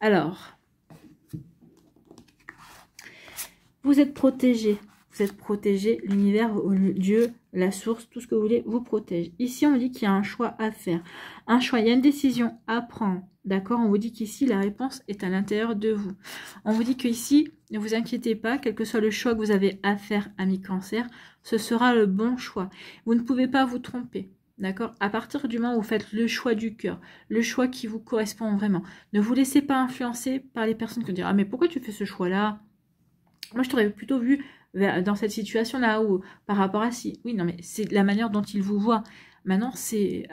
Alors, vous êtes protégé. Vous êtes protégé, l'univers, Dieu, la source, tout ce que vous voulez vous protège. Ici, on dit qu'il y a un choix à faire. Un choix, il y a une décision à prendre. D'accord? On vous dit qu'ici, la réponse est à l'intérieur de vous. On vous dit qu'ici, ne vous inquiétez pas, quel que soit le choix que vous avez à faire, amis cancer, ce sera le bon choix. Vous ne pouvez pas vous tromper. D'accord? À partir du moment où vous faites le choix du cœur, le choix qui vous correspond vraiment, ne vous laissez pas influencer par les personnes qui vont dire « Ah, mais pourquoi tu fais ce choix-là » Moi, je t'aurais plutôt vu dans cette situation-là ou par rapport à si. Oui, non, mais c'est la manière dont il vous voit. Maintenant, c'est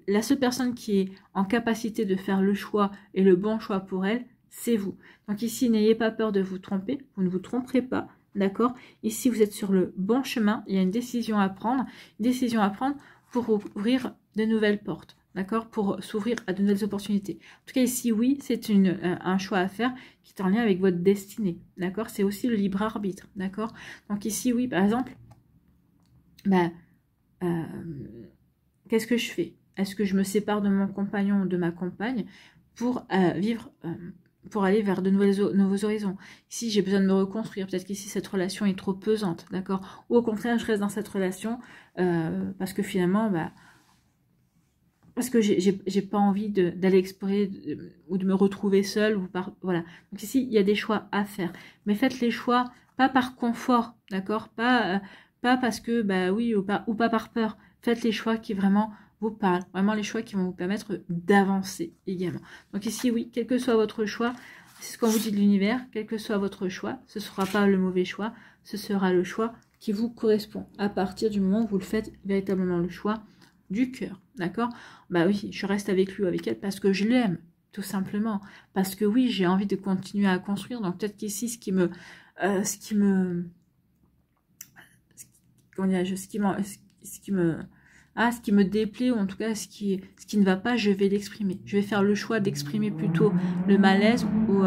la seule personne qui est en capacité de faire le choix et le bon choix pour elle, c'est vous. Donc ici, n'ayez pas peur de vous tromper. Vous ne vous tromperez pas. D'accord? Ici, vous êtes sur le bon chemin. Il y a une décision à prendre. Une décision à prendre pour ouvrir de nouvelles portes. D'accord? Pour s'ouvrir à de nouvelles opportunités. En tout cas, ici, oui, c'est un choix à faire qui est en lien avec votre destinée. D'accord? C'est aussi le libre arbitre. D'accord? Donc ici, oui, par exemple, qu'est-ce que je fais? Est-ce que je me sépare de mon compagnon ou de ma compagne pour vivre, pour aller vers de nouveaux horizons? Ici, j'ai besoin de me reconstruire. Peut-être qu'ici, cette relation est trop pesante. D'accord? Ou au contraire, je reste dans cette relation parce que finalement, parce que j'ai pas envie d'aller explorer ou de me retrouver seule. Voilà. Donc ici, il y a des choix à faire. Mais faites les choix, pas par confort, d'accord, pas parce que, bah oui, ou pas par peur. Faites les choix qui vraiment vous parlent. Vraiment les choix qui vont vous permettre d'avancer également. Donc ici, oui, quel que soit votre choix, c'est ce qu'on vous dit de l'univers, quel que soit votre choix, ce ne sera pas le mauvais choix, ce sera le choix qui vous correspond. À partir du moment où vous le faites véritablement le choix du cœur, d'accord? Bah oui, je reste avec lui ou avec elle parce que je l'aime, tout simplement. Parce que oui, j'ai envie de continuer à construire. Donc peut-être qu'ici, ce qui me déplaît, ou en tout cas ce qui ne va pas, je vais l'exprimer. Je vais faire le choix d'exprimer plutôt le malaise ou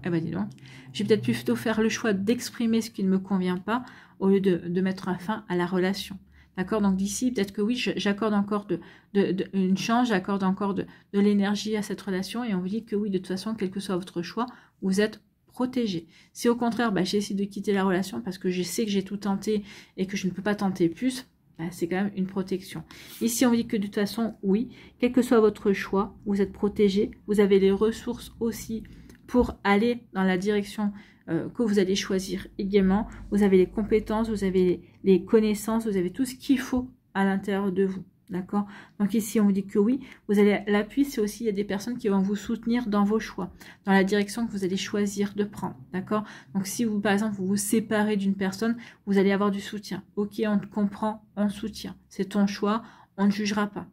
eh ben dis donc, j'ai peut-être plutôt faire le choix d'exprimer ce qui ne me convient pas au lieu de mettre un fin à la relation. D'accord? Donc d'ici, peut-être que oui, j'accorde encore une chance, j'accorde encore de l'énergie à cette relation et on vous dit que oui, de toute façon, quel que soit votre choix, vous êtes protégé. Si au contraire, bah, j'essaie de quitter la relation parce que je sais que j'ai tout tenté et que je ne peux pas tenter plus, bah, c'est quand même une protection. Ici, on vous dit que de toute façon, oui, quel que soit votre choix, vous êtes protégé, vous avez les ressources aussi pour aller dans la direction que vous allez choisir également. Vous avez les compétences, vous avez les connaissances, vous avez tout ce qu'il faut à l'intérieur de vous. D'accord? Donc ici, on vous dit que oui, vous allez l'appui, c'est aussi, il y a des personnes qui vont vous soutenir dans vos choix, dans la direction que vous allez choisir de prendre. D'accord? Donc si vous, par exemple, vous vous séparez d'une personne, vous allez avoir du soutien. Ok, on te comprend, on te soutient. C'est ton choix, on ne jugera pas.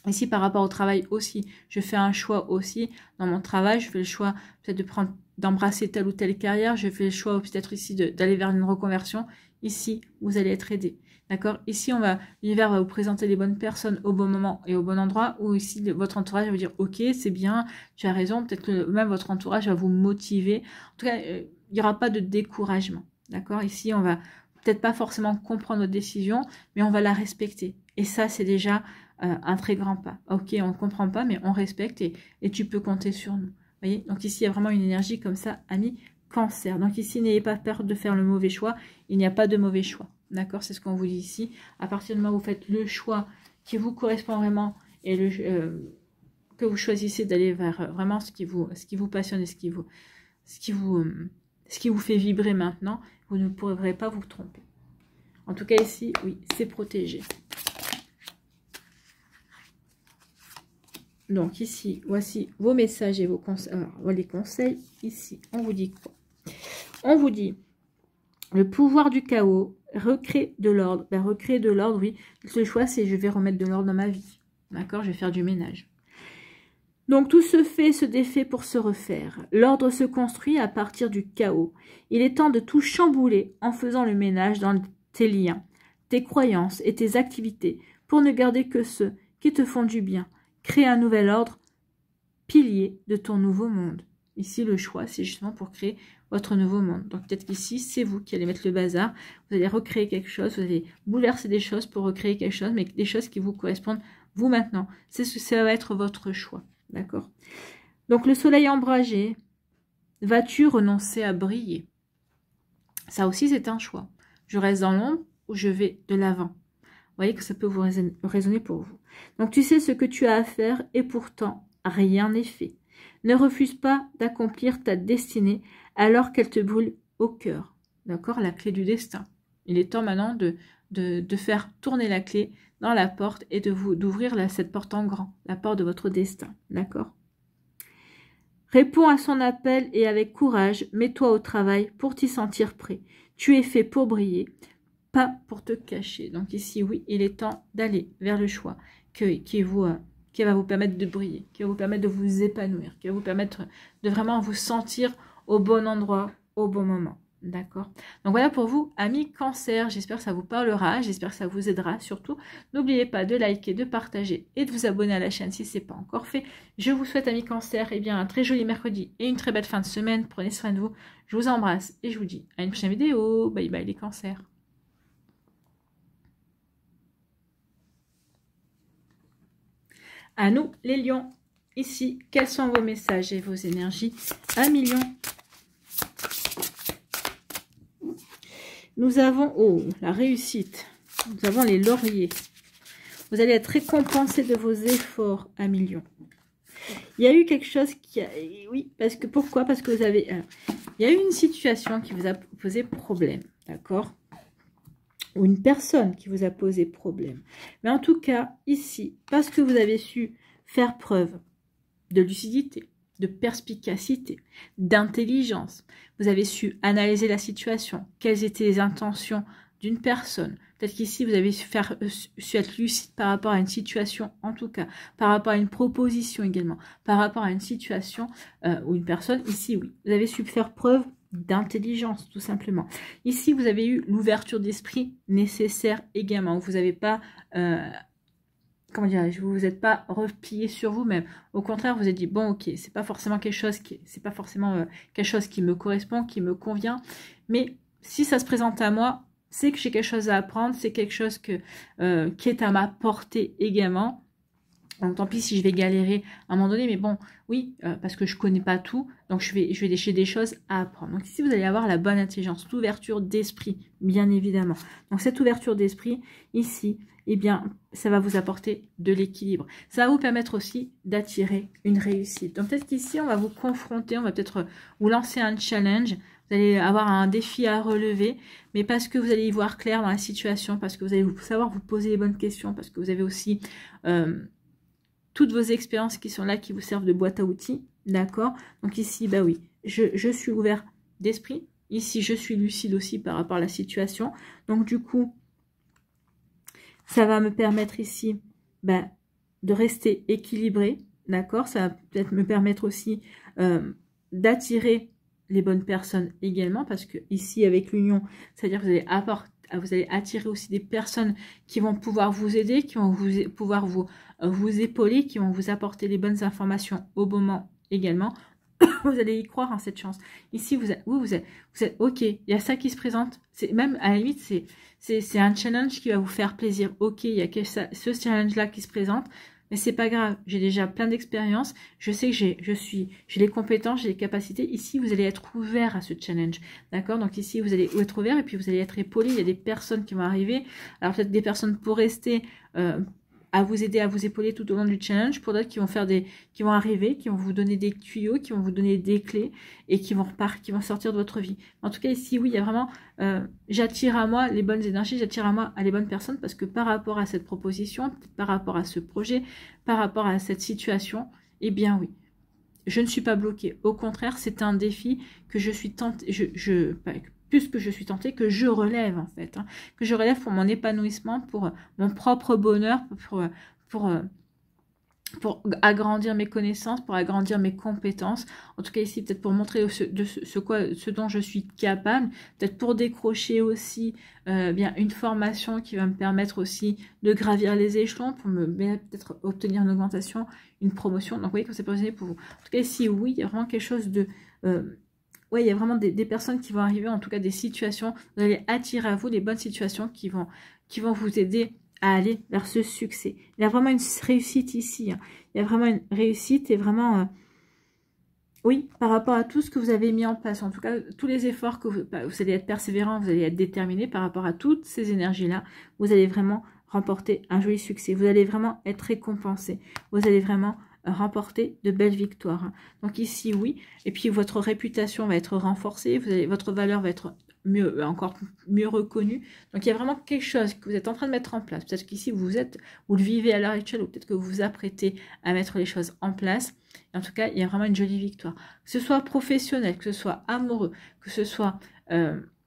Ici, par rapport au travail aussi, je fais un choix aussi. Dans mon travail, je fais le choix peut-être d'embrasser telle ou telle carrière. Je fais le choix peut-être ici d'aller vers une reconversion. Ici, vous allez être aidé. D'accord? Ici, l'univers va vous présenter les bonnes personnes au bon moment et au bon endroit. Ou ici, votre entourage va vous dire, ok, c'est bien, tu as raison. Peut-être que même votre entourage va vous motiver. En tout cas, il n'y aura pas de découragement. D'accord? Ici, on va peut-être pas forcément comprendre notre décision, mais on va la respecter. Et ça, c'est déjà un très grand pas. Ok, on ne comprend pas, mais on respecte et tu peux compter sur nous. Vous voyez? Donc ici, il y a vraiment une énergie comme ça, ami Cancer. Donc ici, n'ayez pas peur de faire le mauvais choix. Il n'y a pas de mauvais choix. D'accord? C'est ce qu'on vous dit ici. À partir du moment où vous faites le choix qui vous correspond vraiment et que vous choisissez d'aller vers vraiment ce qui vous passionne et ce qui vous fait vibrer maintenant, vous ne pourrez pas vous tromper. En tout cas, ici, oui, c'est protégé. Donc ici, voici vos messages et vos conseils. Alors, les conseils, ici, on vous dit quoi? On vous dit, le pouvoir du chaos, recréer de l'ordre. Ben, recréer de l'ordre, oui. Le choix, c'est je vais remettre de l'ordre dans ma vie. D'accord? Je vais faire du ménage. Donc tout se fait, se défait pour se refaire. L'ordre se construit à partir du chaos. Il est temps de tout chambouler en faisant le ménage dans tes liens, tes croyances et tes activités pour ne garder que ceux qui te font du bien. Créer un nouvel ordre, pilier de ton nouveau monde. Ici, le choix, c'est justement pour créer votre nouveau monde. Donc peut-être qu'ici, c'est vous qui allez mettre le bazar. Vous allez recréer quelque chose, vous allez bouleverser des choses pour recréer quelque chose, mais des choses qui vous correspondent vous maintenant. Ça va être votre choix. D'accord? Donc le soleil ombragé, vas-tu renoncer à briller? Ça aussi, c'est un choix. Je reste dans l'ombre ou je vais de l'avant? Vous voyez que ça peut vous résonner pour vous. Donc tu sais ce que tu as à faire et pourtant rien n'est fait. Ne refuse pas d'accomplir ta destinée alors qu'elle te brûle au cœur. D'accord? La clé du destin. Il est temps maintenant de faire tourner la clé dans la porte et d'ouvrir cette porte en grand, la porte de votre destin. D'accord? Réponds à son appel et avec courage, mets-toi au travail pour t'y sentir prêt. Tu es fait pour briller, pas pour te cacher. Donc ici, oui, il est temps d'aller vers le choix qui va vous permettre de briller, qui va vous permettre de vous épanouir, qui va vous permettre de vraiment vous sentir au bon endroit, au bon moment. D'accord? Donc voilà pour vous, amis Cancer. J'espère que ça vous parlera, j'espère que ça vous aidera. Surtout, n'oubliez pas de liker, de partager et de vous abonner à la chaîne si ce n'est pas encore fait. Je vous souhaite, amis Cancer, eh bien, un très joli mercredi et une très belle fin de semaine. Prenez soin de vous. Je vous embrasse et je vous dis à une prochaine vidéo. Bye bye les Cancers. À nous, les lions. Ici, quels sont vos messages et vos énergies? 1 million. Nous avons, oh, la réussite. Nous avons les lauriers. Vous allez être récompensé de vos efforts, Amis Lion. Il y a eu quelque chose qui a... Oui, parce que pourquoi? Parce que vous avez... il y a eu une situation qui vous a posé problème, d'accord? Ou une personne qui vous a posé problème. Mais en tout cas, ici, parce que vous avez su faire preuve de lucidité, de perspicacité, d'intelligence, vous avez su analyser la situation, quelles étaient les intentions d'une personne. Peut-être qu'ici, vous avez su être lucide par rapport à une situation, en tout cas, par rapport à une proposition également, par rapport à une situation ou une personne. Ici, oui, vous avez su faire preuve d'intelligence, tout simplement. Ici, vous avez eu l'ouverture d'esprit nécessaire également. Vous n'avez pas... comment dirais-je, vous n'êtes pas replié sur vous-même. Au contraire, vous vous êtes dit, bon, ok, c'est pas forcément quelque chose qui me correspond, qui me convient, mais si ça se présente à moi, c'est que j'ai quelque chose à apprendre, c'est quelque chose qui est à ma portée également. Donc tant pis si je vais galérer à un moment donné, mais bon, oui, parce que je connais pas tout, donc je vais j'ai des choses à apprendre. Donc ici, vous allez avoir la bonne intelligence, l'ouverture d'esprit, bien évidemment. Donc cette ouverture d'esprit, ici, eh bien, ça va vous apporter de l'équilibre. Ça va vous permettre aussi d'attirer une réussite. Donc peut-être qu'ici, on va vous confronter, on va peut-être vous lancer un challenge. Vous allez avoir un défi à relever, mais parce que vous allez y voir clair dans la situation, parce que vous allez savoir vous poser les bonnes questions, parce que vous avez aussi toutes vos expériences qui sont là, qui vous servent de boîte à outils, d'accord? Donc ici, bah oui, je suis ouvert d'esprit. Ici, je suis lucide aussi par rapport à la situation. Donc du coup, ça va me permettre ici de rester équilibré, d'accord? Ça va peut-être me permettre aussi d'attirer les bonnes personnes également, parce que ici, avec l'union, c'est-à-dire que vous allez attirer aussi des personnes qui vont pouvoir vous aider, qui vont pouvoir vous épauler, qui vont vous apporter les bonnes informations au bon moment également. Vous allez y croire en cette chance. Ici, vous êtes ok, il y a ça qui se présente. Même à la limite, c'est un challenge qui va vous faire plaisir. Ok, il y a ce challenge-là qui se présente. Mais c'est pas grave, j'ai déjà plein d'expérience, je sais que j'ai les compétences, j'ai les capacités. Ici, vous allez être ouvert à ce challenge, d'accord? Donc ici, vous allez être ouvert et puis vous allez être épaulé. Il y a des personnes qui vont arriver. Alors peut-être des personnes pour rester à vous aider, à vous épauler tout au long du challenge. Pour d'autres qui vont arriver, qui vont vous donner des tuyaux, qui vont vous donner des clés et qui vont sortir de votre vie. En tout cas, ici, oui, il y a vraiment, j'attire à moi les bonnes énergies, j'attire à moi les bonnes personnes parce que par rapport à cette proposition, par rapport à ce projet, par rapport à cette situation, eh bien oui, je ne suis pas bloquée. Au contraire, c'est un défi que je suis tentée, plus que je suis tentée, que je relève en fait, hein, que je relève pour mon épanouissement, pour mon propre bonheur, pour agrandir mes connaissances, pour agrandir mes compétences. En tout cas ici, peut-être pour montrer ce dont je suis capable, peut-être pour décrocher aussi bien une formation qui va me permettre aussi de gravir les échelons, pour peut-être obtenir une augmentation, une promotion. Donc vous voyez que c'est positionné pour vous. En tout cas ici, oui, il y a vraiment quelque chose de... oui, il y a vraiment des personnes qui vont arriver, en tout cas des situations. Vous allez attirer à vous les bonnes situations qui vont vous aider à aller vers ce succès. Il y a vraiment une réussite ici. Hein. Il y a vraiment une réussite et vraiment... oui, par rapport à tout ce que vous avez mis en place. En tout cas, tous les efforts que vous allez être persévérant, vous allez être déterminé par rapport à toutes ces énergies-là. Vous allez vraiment remporter un joli succès. Vous allez vraiment être récompensé. Vous allez vraiment... remporter de belles victoires. Hein. Donc ici, oui. Et puis, votre réputation va être renforcée. Votre valeur va être encore mieux reconnue. Donc, il y a vraiment quelque chose que vous êtes en train de mettre en place. Peut-être qu'ici, vous le vivez à l'heure actuelle ou peut-être que vous vous apprêtez à mettre les choses en place. Et en tout cas, il y a vraiment une jolie victoire. Que ce soit professionnel, que ce soit amoureux, que ce soit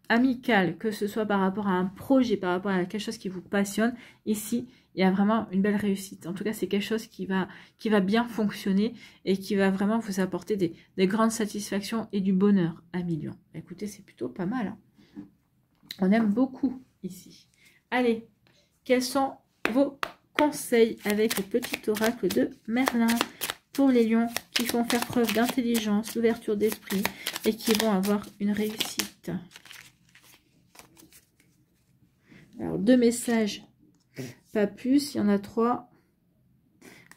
amical, que ce soit par rapport à un projet, par rapport à quelque chose qui vous passionne, ici, il y a vraiment une belle réussite. En tout cas, c'est quelque chose qui va bien fonctionner et qui va vraiment vous apporter des grandes satisfactions et du bonheur à millions. Écoutez, c'est plutôt pas mal. Hein. On aime beaucoup ici. Allez, quels sont vos conseils avec le petit oracle de Merlin pour les lions qui vont faire preuve d'intelligence, d'ouverture d'esprit et qui vont avoir une réussite? Alors, 2 messages. Pas plus, il y en a 3.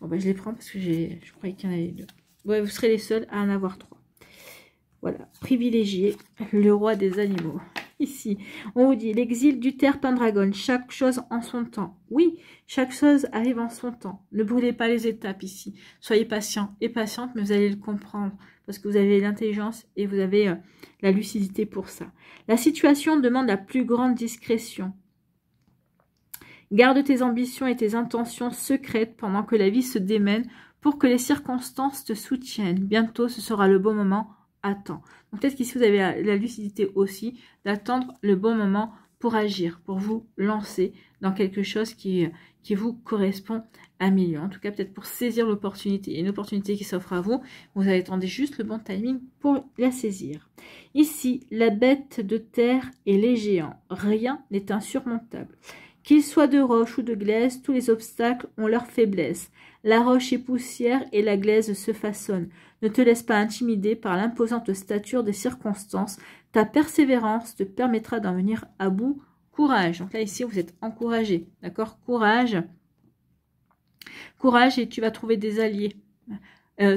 Bon, ben, je les prends parce que je croyais qu'il y en avait 2. Ouais, vous serez les seuls à en avoir 3. Voilà, privilégié, le roi des animaux. Ici, on vous dit l'exil du terre Pendragon, chaque chose en son temps. Oui, chaque chose arrive en son temps. Ne brûlez pas les étapes ici. Soyez patient et patiente, mais vous allez le comprendre parce que vous avez l'intelligence et vous avez la lucidité pour ça. La situation demande la plus grande discrétion. Garde tes ambitions et tes intentions secrètes pendant que la vie se démène pour que les circonstances te soutiennent. Bientôt, ce sera le bon moment. Attends. Donc peut-être qu'ici, vous avez la lucidité aussi d'attendre le bon moment pour agir, pour vous lancer dans quelque chose qui vous correspond à million. En tout cas, peut-être pour saisir l'opportunité. Une opportunité qui s'offre à vous, vous attendez juste le bon timing pour la saisir. Ici, la bête de terre et les géants. Rien n'est insurmontable. Qu'ils soient de roche ou de glaise, tous les obstacles ont leur faiblesse. La roche est poussière et la glaise se façonne. Ne te laisse pas intimider par l'imposante stature des circonstances. Ta persévérance te permettra d'en venir à bout. Courage. Donc là, ici, vous êtes encouragé. D'accord? Courage. Courage et tu vas trouver des alliés.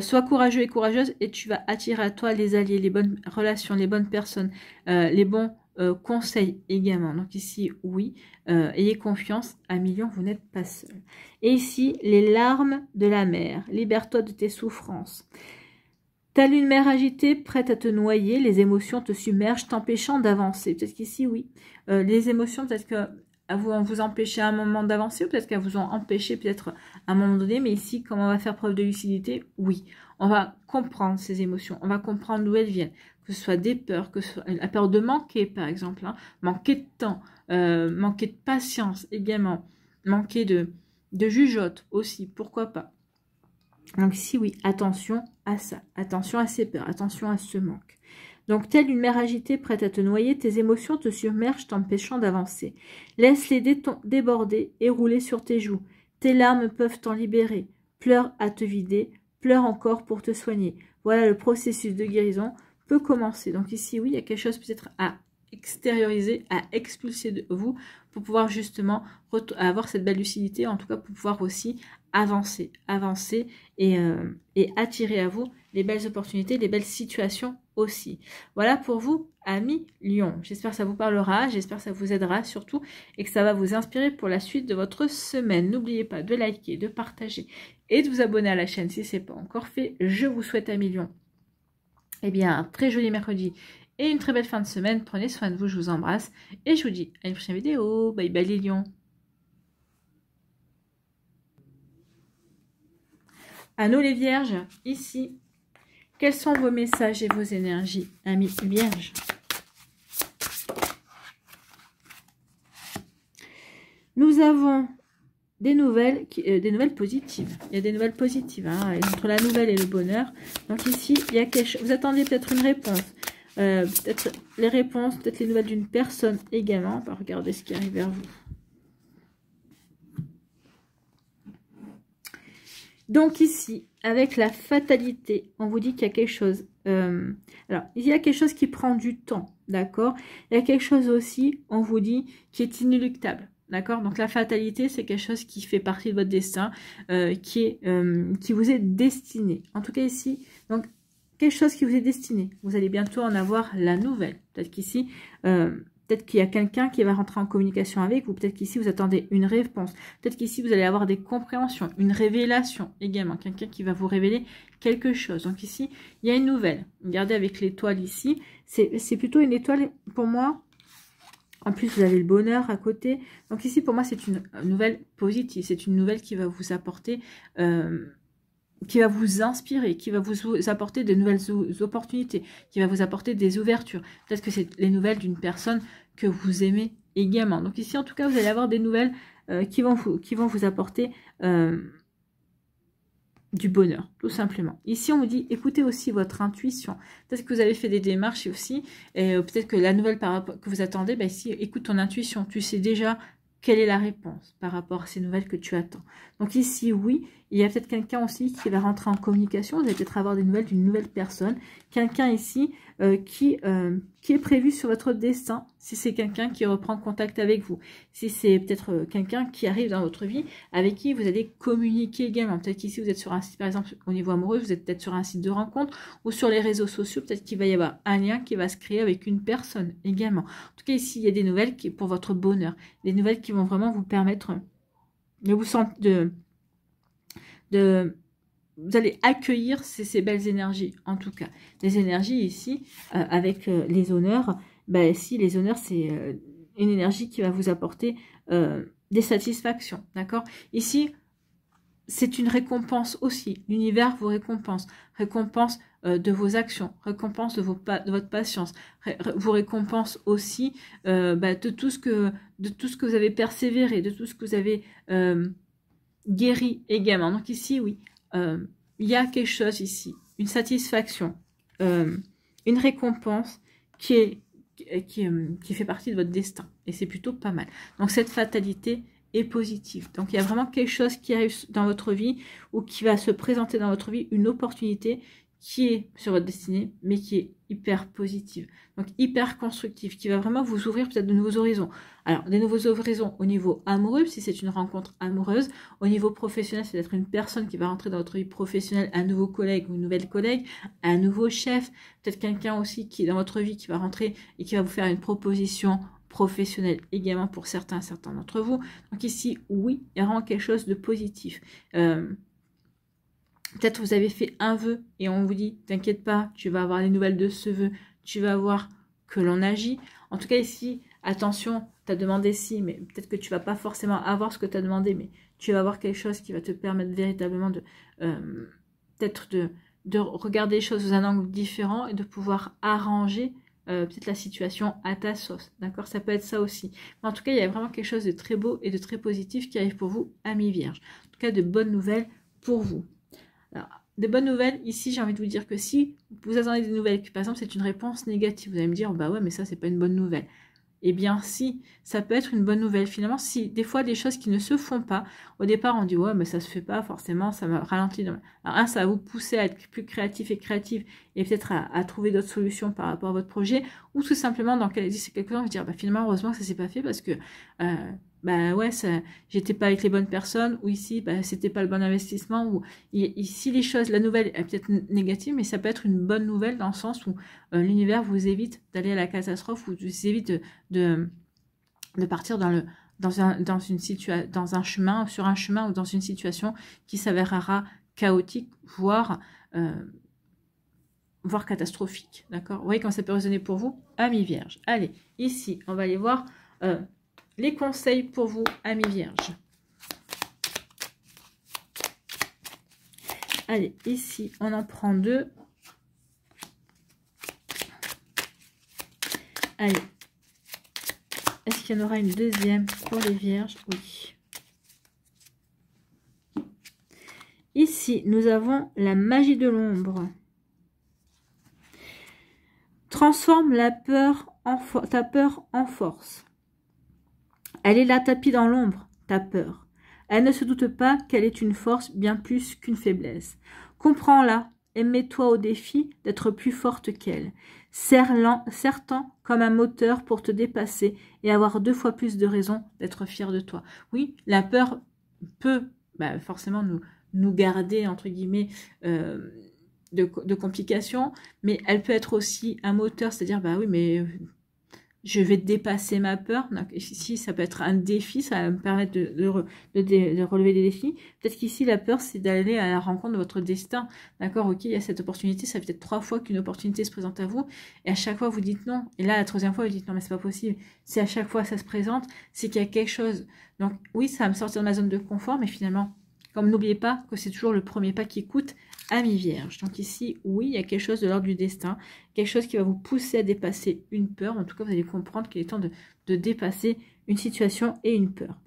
Sois courageux et courageuse et tu vas attirer à toi les alliés, les bonnes relations, les bonnes personnes, les bons conseils également. Donc ici, oui, ayez confiance, à million, vous n'êtes pas seul. Et ici, les larmes de la mer. Libère-toi de tes souffrances. Telle une mer agitée, prête à te noyer, les émotions te submergent, t'empêchant d'avancer. Peut-être qu'ici, oui, les émotions, peut-être que vous empêcher à un moment d'avancer, ou peut-être qu'elles vous ont empêché peut-être à un moment donné, mais ici, comme on va faire preuve de lucidité, oui, on va comprendre ces émotions, on va comprendre d'où elles viennent, que ce soit des peurs, que ce soit la peur de manquer, par exemple, hein, manquer de temps, manquer de patience également, manquer de jugeote aussi, pourquoi pas. Donc ici, oui, attention à ça, attention à ces peurs, attention à ce manque. Donc, telle une mer agitée prête à te noyer, tes émotions te submergent t'empêchant d'avancer. Laisse-les déborder et rouler sur tes joues. Tes larmes peuvent t'en libérer. Pleure à te vider, pleure encore pour te soigner. Voilà, le processus de guérison peut commencer. Donc ici, oui, il y a quelque chose peut-être à extérioriser, à expulser de vous pour pouvoir justement avoir cette belle lucidité, en tout cas pour pouvoir aussi avancer et attirer à vous les belles opportunités, les belles situations aussi. Voilà pour vous, amis Lion. J'espère que ça vous parlera, j'espère que ça vous aidera surtout et que ça va vous inspirer pour la suite de votre semaine. N'oubliez pas de liker, de partager et de vous abonner à la chaîne si ce n'est pas encore fait. Je vous souhaite, amis Lion, eh bien, un très joli mercredi et une très belle fin de semaine. Prenez soin de vous, je vous embrasse et je vous dis à une prochaine vidéo. Bye bye les lions. À nous les vierges, ici, quels sont vos messages et vos énergies, amis vierges? Nous avons des nouvelles positives. Il y a des nouvelles positives hein, entre la nouvelle et le bonheur. Donc ici, il y a quelque chose. Vous attendiez peut-être une réponse. Peut-être les réponses, peut-être les nouvelles d'une personne également. On va regarder ce qui arrive vers vous. Donc ici, avec la fatalité, on vous dit qu'il y a quelque chose. Alors, il y a quelque chose qui prend du temps, d'accord? Il y a quelque chose aussi, on vous dit, qui est inéluctable, d'accord? Donc la fatalité, c'est quelque chose qui fait partie de votre destin, qui vous est destiné. En tout cas ici, donc quelque chose qui vous est destiné. Vous allez bientôt en avoir la nouvelle. Peut-être qu'ici... peut-être qu'il y a quelqu'un qui va rentrer en communication avec vous. Peut-être qu'ici, vous attendez une réponse. Peut-être qu'ici, vous allez avoir des compréhensions, une révélation également. Quelqu'un qui va vous révéler quelque chose. Donc ici, il y a une nouvelle. Regardez avec l'étoile ici. C'est plutôt une étoile pour moi. En plus, vous avez le bonheur à côté. Donc ici, pour moi, c'est une nouvelle positive. C'est une nouvelle qui va vous apporter... qui va vous inspirer, qui va vous apporter de nouvelles opportunités, qui va vous apporter des ouvertures. Peut-être que c'est les nouvelles d'une personne que vous aimez également. Donc ici, en tout cas, vous allez avoir des nouvelles qui vont vous apporter du bonheur, tout simplement. Ici, on vous dit, écoutez aussi votre intuition. Peut-être que vous avez fait des démarches aussi, et peut-être que la nouvelle que vous attendez, bah ici, écoute ton intuition. Tu sais déjà quelle est la réponse par rapport à ces nouvelles que tu attends. Donc ici, oui, Il y a peut-être quelqu'un aussi qui va rentrer en communication. Vous allez peut-être avoir des nouvelles d'une nouvelle personne. Quelqu'un ici qui est prévu sur votre destin. Si c'est quelqu'un qui reprend contact avec vous. Si c'est peut-être quelqu'un qui arrive dans votre vie avec qui vous allez communiquer également. Peut-être qu'ici vous êtes sur un site, par exemple au niveau amoureux, vous êtes peut-être sur un site de rencontre ou sur les réseaux sociaux. Peut-être qu'il va y avoir un lien qui va se créer avec une personne également. En tout cas ici il y a des nouvelles qui pour votre bonheur. Des nouvelles qui vont vraiment vous permettre de vous sentir vous allez accueillir ces belles énergies, en tout cas. Les énergies ici, avec les honneurs, bah, si les honneurs, c'est une énergie qui va vous apporter des satisfactions, d'accord? Ici, c'est une récompense aussi. L'univers vous récompense. Récompense de vos actions, récompense de votre patience, vous récompense aussi de tout ce que vous avez persévéré, de tout ce que vous avez guéri également. Donc ici, oui, il y a quelque chose ici, une satisfaction, une récompense qui fait partie de votre destin. Et c'est plutôt pas mal. Donc cette fatalité est positive. Donc il y a vraiment quelque chose qui arrive dans votre vie ou qui va se présenter dans votre vie, une opportunité qui est sur votre destinée, mais qui est hyper positive, donc hyper constructive, qui va vraiment vous ouvrir peut-être de nouveaux horizons. Alors, des nouveaux horizons au niveau amoureux, si c'est une rencontre amoureuse, au niveau professionnel, c'est peut-être une personne qui va rentrer dans votre vie professionnelle, un nouveau collègue ou une nouvelle collègue, un nouveau chef, peut-être quelqu'un aussi qui est dans votre vie, qui va rentrer et qui va vous faire une proposition professionnelle également pour certains d'entre vous. Donc ici, oui, il y a vraiment quelque chose de positif. Peut-être vous avez fait un vœu et on vous dit, t'inquiète pas, tu vas avoir les nouvelles de ce vœu, tu vas voir que l'on agit. En tout cas ici, attention, tu as demandé si, mais peut-être que tu vas pas forcément avoir ce que tu as demandé, mais tu vas avoir quelque chose qui va te permettre véritablement de peut-être de regarder les choses sous un angle différent et de pouvoir arranger peut-être la situation à ta sauce, d'accord? Ça peut être ça aussi. Mais en tout cas, il y a vraiment quelque chose de très beau et de très positif qui arrive pour vous, amis vierges. En tout cas, de bonnes nouvelles pour vous. Alors, des bonnes nouvelles, ici j'ai envie de vous dire que si vous attendez des nouvelles, que par exemple c'est une réponse négative, vous allez me dire, bah ouais mais ça c'est pas une bonne nouvelle. Eh bien si, ça peut être une bonne nouvelle. Finalement, si des fois des choses qui ne se font pas, au départ on dit ouais mais ça se fait pas forcément, ça m'a ralenti. Alors ça va vous pousser à être plus créatif et créative et peut-être à trouver d'autres solutions par rapport à votre projet, ou tout simplement dans d'ici quelques temps vous dire bah finalement heureusement que ça s'est pas fait parce que bah ouais, j'étais pas avec les bonnes personnes, ou ici, bah, c'était pas le bon investissement, ou ici les choses, la nouvelle est peut-être négative, mais ça peut être une bonne nouvelle dans le sens où l'univers vous évite d'aller à la catastrophe, ou vous évite de partir dans un chemin, sur un chemin ou dans une situation qui s'avérera chaotique, voire catastrophique, d'accord? Vous voyez quand ça peut résonner pour vous, amis vierges. Allez, ici, on va aller voir les conseils pour vous, amis vierges. Allez, ici, on en prend 2. Allez. Est-ce qu'il y en aura une deuxième pour les vierges? Oui. Ici, nous avons la magie de l'ombre. Transforme ta peur en force. Elle est là tapie dans l'ombre, ta peur. Elle ne se doute pas qu'elle est une force bien plus qu'une faiblesse. Comprends-la et mets-toi au défi d'être plus forte qu'elle. Serre-t'en comme un moteur pour te dépasser et avoir 2 fois plus de raisons d'être fier de toi. Oui, la peur peut forcément nous garder, entre guillemets, de complications, mais elle peut être aussi un moteur, c'est-à-dire, bah oui, mais je vais dépasser ma peur. Donc, ici, ça peut être un défi, ça va me permettre de relever des défis. Peut-être qu'ici, la peur, c'est d'aller à la rencontre de votre destin. D'accord, ok, il y a cette opportunité, ça fait peut-être 3 fois qu'une opportunité se présente à vous, et à chaque fois, vous dites non. Et là, la 3e fois, vous dites non, mais c'est pas possible. Si à chaque fois, ça se présente, c'est qu'il y a quelque chose. Donc, oui, ça va me sortir de ma zone de confort, mais finalement, comme n'oubliez pas que c'est toujours le premier pas qui coûte, amis vierges. Donc ici, oui, il y a quelque chose de l'ordre du destin, quelque chose qui va vous pousser à dépasser une peur. En tout cas, vous allez comprendre qu'il est temps de dépasser une situation et une peur.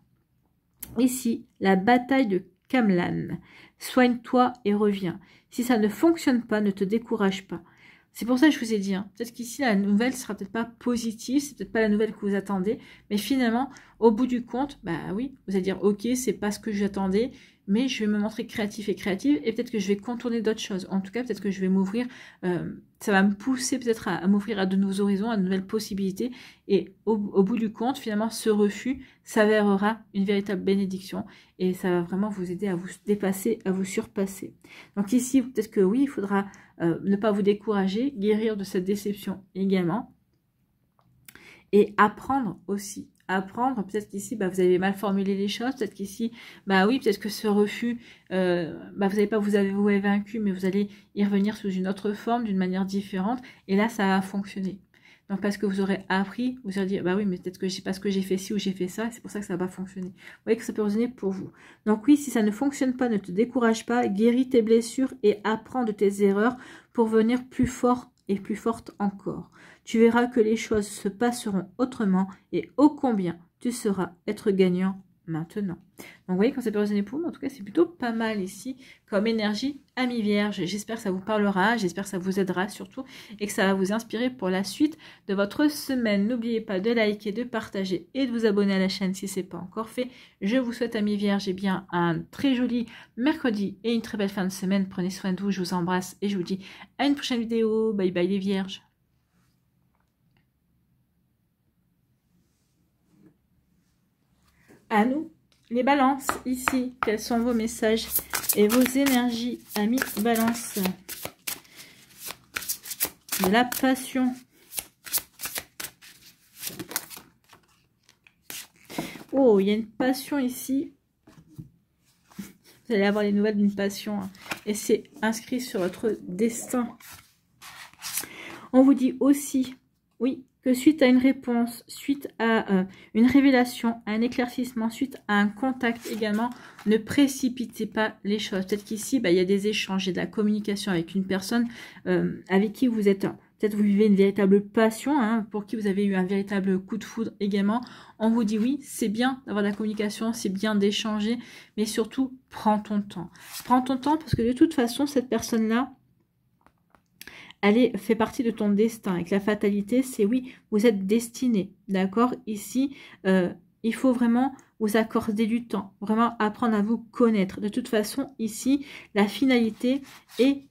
Ici, la bataille de Kamlan. Soigne-toi et reviens. Si ça ne fonctionne pas, ne te décourage pas. C'est pour ça que je vous ai dit, peut-être qu'ici, la nouvelle sera peut-être pas positive, c'est peut-être pas la nouvelle que vous attendez, mais finalement, au bout du compte, bah oui, vous allez dire, ok, c'est pas ce que j'attendais, mais je vais me montrer créatif et créative, et peut-être que je vais contourner d'autres choses. En tout cas, peut-être que je vais m'ouvrir, ça va me pousser peut-être à m'ouvrir à de nouveaux horizons, à de nouvelles possibilités, et au bout du compte, finalement, ce refus s'avérera une véritable bénédiction, et ça va vraiment vous aider à vous dépasser, à vous surpasser. Donc ici, peut-être que oui, il faudra ne pas vous décourager, guérir de cette déception également, et apprendre aussi. Apprendre, peut-être qu'ici, vous avez mal formulé les choses, peut-être qu'ici, oui, peut-être que ce refus, vous n'avez pas vous avez vaincu, mais vous allez y revenir sous une autre forme, d'une manière différente, et là, ça va fonctionner. Donc, parce que vous aurez appris, vous allez dire, oui, mais peut-être que je sais pas ce que j'ai fait ci ou j'ai fait ça, c'est pour ça que ça va pas fonctionner. Vous voyez que ça peut résonner pour vous. Donc oui, si ça ne fonctionne pas, ne te décourage pas, guéris tes blessures et apprends de tes erreurs pour venir plus fort et plus forte encore. Tu verras que les choses se passeront autrement et ô combien tu sauras être gagnant maintenant. Donc vous voyez quand ça peut résonner pour moi, en tout cas c'est plutôt pas mal ici comme énergie ami vierge. J'espère que ça vous parlera, j'espère que ça vous aidera surtout et que ça va vous inspirer pour la suite de votre semaine. N'oubliez pas de liker, de partager et de vous abonner à la chaîne si ce n'est pas encore fait. Je vous souhaite ami vierge bien un très joli mercredi et une très belle fin de semaine. Prenez soin de vous, je vous embrasse et je vous dis à une prochaine vidéo. Bye bye les vierges. À nous, les balances, ici, quels sont vos messages et vos énergies, amis balance. De la passion. Oh, il y a une passion ici. Vous allez avoir les nouvelles d'une passion. Hein, et c'est inscrit sur votre destin. On vous dit aussi, oui, que suite à une réponse, suite à une révélation, à un éclaircissement, suite à un contact également, ne précipitez pas les choses. Peut-être qu'ici, il y a des échanges et de la communication avec une personne avec qui vous êtes... Peut-être vous vivez une véritable passion, hein, pour qui vous avez eu un véritable coup de foudre également. On vous dit oui, c'est bien d'avoir de la communication, c'est bien d'échanger, mais surtout, prends ton temps. Prends ton temps parce que de toute façon, cette personne-là, elle fait partie de ton destin. Avec la fatalité, c'est oui, vous êtes destiné, d'accord? Ici, il faut vraiment vous accorder du temps, vraiment apprendre à vous connaître. De toute façon, ici, la finalité est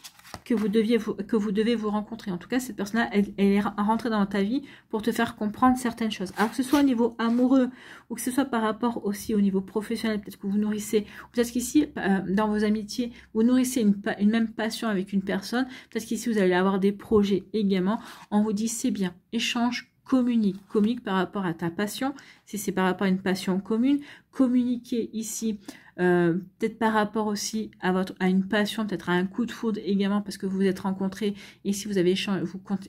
que vous devez vous rencontrer. En tout cas, cette personne-là, elle est rentrée dans ta vie pour te faire comprendre certaines choses. Alors que ce soit au niveau amoureux ou que ce soit par rapport aussi au niveau professionnel, peut-être que vous nourrissez, peut-être qu'ici, dans vos amitiés, vous nourrissez une même passion avec une personne, peut-être qu'ici, vous allez avoir des projets également. On vous dit, c'est bien, échange, communique par rapport à ta passion, si c'est par rapport à une passion commune, communiquez ici, peut-être par rapport aussi à une passion, peut-être à un coup de foudre également, parce que vous vous êtes rencontrés, ici vous avez échangé,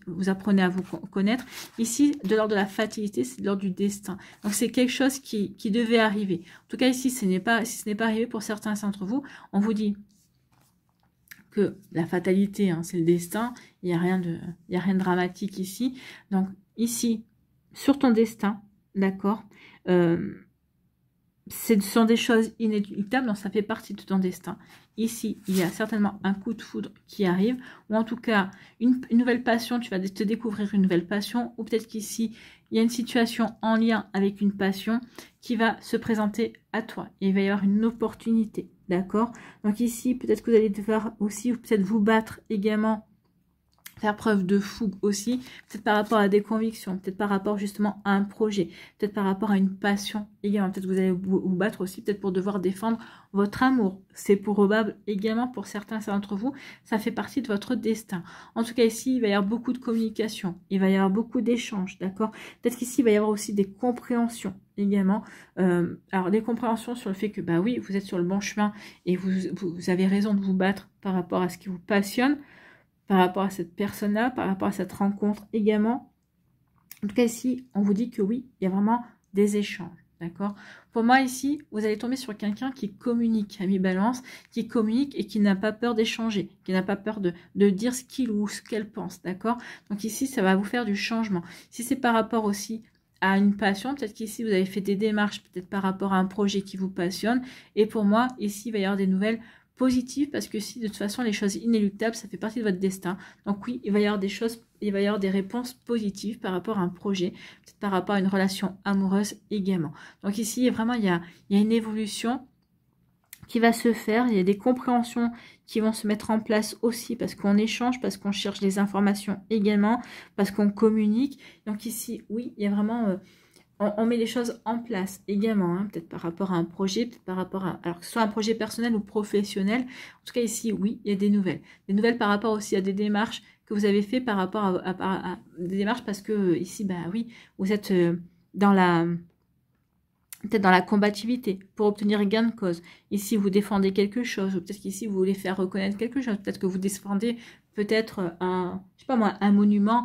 vous apprenez à vous connaître, ici de l'ordre de la fatalité, c'est de l'ordre du destin, donc c'est quelque chose qui devait arriver, en tout cas ici si ce n'est pas arrivé pour certains d'entre vous, on vous dit que la fatalité, hein, c'est le destin, il n'y a rien de dramatique ici, donc ici, sur ton destin, d'accord, ce sont des choses inéluctables, donc ça fait partie de ton destin. Ici, il y a certainement un coup de foudre qui arrive, ou en tout cas, une nouvelle passion, tu vas te découvrir une nouvelle passion, ou peut-être qu'ici, il y a une situation en lien avec une passion qui va se présenter à toi. Et il va y avoir une opportunité, d'accord? Donc ici, peut-être que vous allez devoir aussi, peut-être vous battre également, faire preuve de fougue aussi, peut-être par rapport à des convictions, peut-être par rapport justement à un projet, peut-être par rapport à une passion également, peut-être que vous allez vous battre aussi, peut-être pour devoir défendre votre amour, c'est probable également pour certains d'entre vous, ça fait partie de votre destin. En tout cas ici, il va y avoir beaucoup de communication, il va y avoir beaucoup d'échanges, d'accord? Peut-être qu'ici, il va y avoir aussi des compréhensions également, alors des compréhensions sur le fait que, oui, vous êtes sur le bon chemin et vous avez raison de vous battre par rapport à ce qui vous passionne, par rapport à cette personne-là, par rapport à cette rencontre également. En tout cas, ici, on vous dit que oui, il y a vraiment des échanges, d'accord? Pour moi, ici, vous allez tomber sur quelqu'un qui communique, ami balance, qui communique et qui n'a pas peur d'échanger, qui n'a pas peur de dire ce qu'il ou ce qu'elle pense, d'accord? Donc ici, ça va vous faire du changement. Si c'est par rapport aussi à une passion, peut-être qu'ici, vous avez fait des démarches, peut-être par rapport à un projet qui vous passionne. Et pour moi, ici, il va y avoir des nouvelles positive parce que si de toute façon les choses inéluctables ça fait partie de votre destin, donc oui il va y avoir des choses, il va y avoir des réponses positives par rapport à un projet, peut-être par rapport à une relation amoureuse également. Donc ici vraiment il y a une évolution qui va se faire. Il y a des compréhensions qui vont se mettre en place aussi parce qu'on échange, parce qu'on cherche des informations également, parce qu'on communique. Donc ici, oui, il y a vraiment... on met les choses en place également, hein, peut-être par rapport à un projet, peut-être par rapport à... Alors que ce soit un projet personnel ou professionnel, en tout cas ici, oui, il y a des nouvelles. Des nouvelles par rapport aussi à des démarches que vous avez fait par rapport à des démarches parce que ici, bah oui, vous êtes dans la... peut-être dans la combativité, pour obtenir gain de cause. Ici, vous défendez quelque chose, ou peut-être qu'ici, vous voulez faire reconnaître quelque chose. Peut-être que vous défendez peut-être un, je sais pas moi, un monument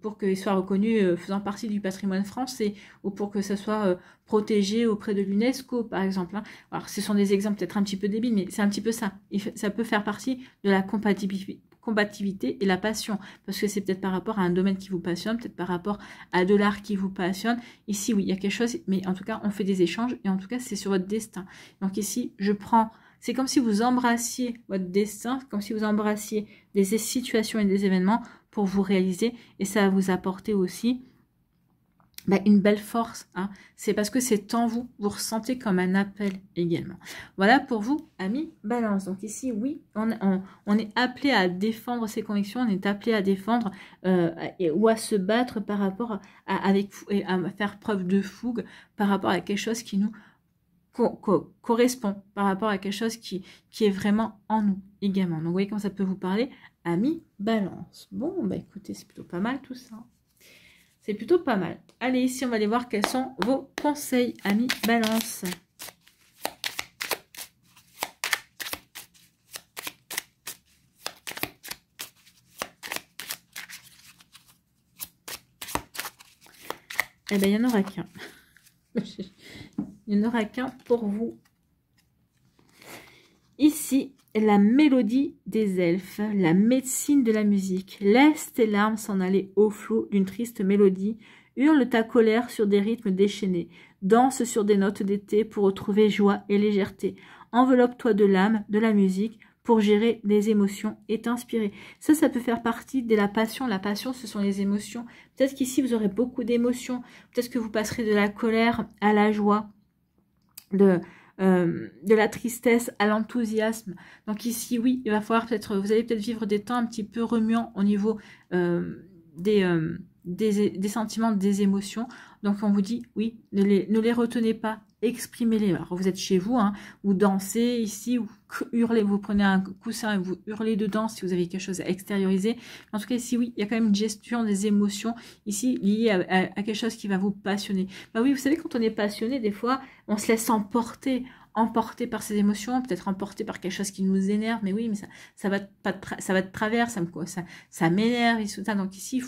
pour qu'il soit reconnu faisant partie du patrimoine français, ou pour que ça soit protégé auprès de l'UNESCO, par exemple. Hein. Alors, ce sont des exemples peut-être un petit peu débiles, mais c'est un petit peu ça. Ça peut faire partie de la combativité et la passion, parce que c'est peut-être par rapport à un domaine qui vous passionne, peut-être par rapport à de l'art qui vous passionne. Ici, oui, il y a quelque chose, mais en tout cas, on fait des échanges, et en tout cas, c'est sur votre destin. Donc ici, je prends, c'est comme si vous embrassiez votre destin, comme si vous embrassiez des situations et des événements pour vous réaliser, et ça va vous apporter aussi une belle force, hein. C'est parce que c'est en vous, vous ressentez comme un appel également. Voilà pour vous, amis Balance. Donc ici, oui, on est appelé à défendre ses convictions, on est appelé à défendre ou à se battre par rapport à faire preuve de fougue par rapport à quelque chose qui nous correspond, par rapport à quelque chose qui est vraiment en nous également. Donc vous voyez comment ça peut vous parler, amis Balance. Bon, bah écoutez, c'est plutôt pas mal tout ça. C'est plutôt pas mal. Allez, ici, on va aller voir quels sont vos conseils, amis Balance. Eh bien, il n'y en aura qu'un. Il n'y en aura qu'un pour vous. Ici, la mélodie des elfes, la médecine de la musique. Laisse tes larmes s'en aller au flot d'une triste mélodie. Hurle ta colère sur des rythmes déchaînés. Danse sur des notes d'été pour retrouver joie et légèreté. Enveloppe-toi de l'âme, de la musique, pour gérer les émotions et t'inspirer. Ça peut faire partie de la passion. La passion, ce sont les émotions. Peut-être qu'ici, vous aurez beaucoup d'émotions. Peut-être que vous passerez de la colère à la joie, de la tristesse à l'enthousiasme. Donc ici, oui, il va falloir peut-être, vous allez peut-être vivre des temps un petit peu remuants au niveau des sentiments, des émotions. Donc on vous dit, oui, ne les retenez pas, exprimez-les. Alors vous êtes chez vous, hein, vous dansez ici, vous hurlez, vous prenez un coussin et vous hurlez dedans si vous avez quelque chose à extérioriser. En tout cas ici, oui, il y a quand même une gestion des émotions ici liée à quelque chose qui va vous passionner. Bah oui, vous savez, quand on est passionné, des fois, on se laisse emporter par ses émotions, peut-être emporté par quelque chose qui nous énerve, mais oui, mais ça va de travers, ça m'énerve et tout ça. Donc ici,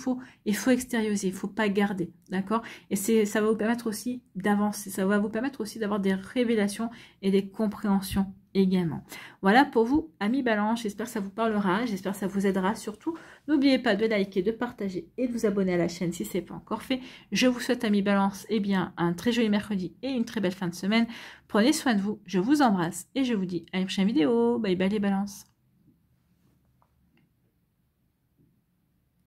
il faut extérioriser, il faut pas garder, d'accord? Et ça va vous permettre aussi d'avancer, ça va vous permettre aussi d'avoir des révélations et des compréhensions également. Voilà pour vous, amis Balance, j'espère que ça vous parlera, j'espère que ça vous aidera surtout. N'oubliez pas de liker, de partager et de vous abonner à la chaîne si ce n'est pas encore fait. Je vous souhaite, amis Balance, un très joli mercredi et une très belle fin de semaine. Prenez soin de vous, je vous embrasse et je vous dis à une prochaine vidéo. Bye bye les Balances.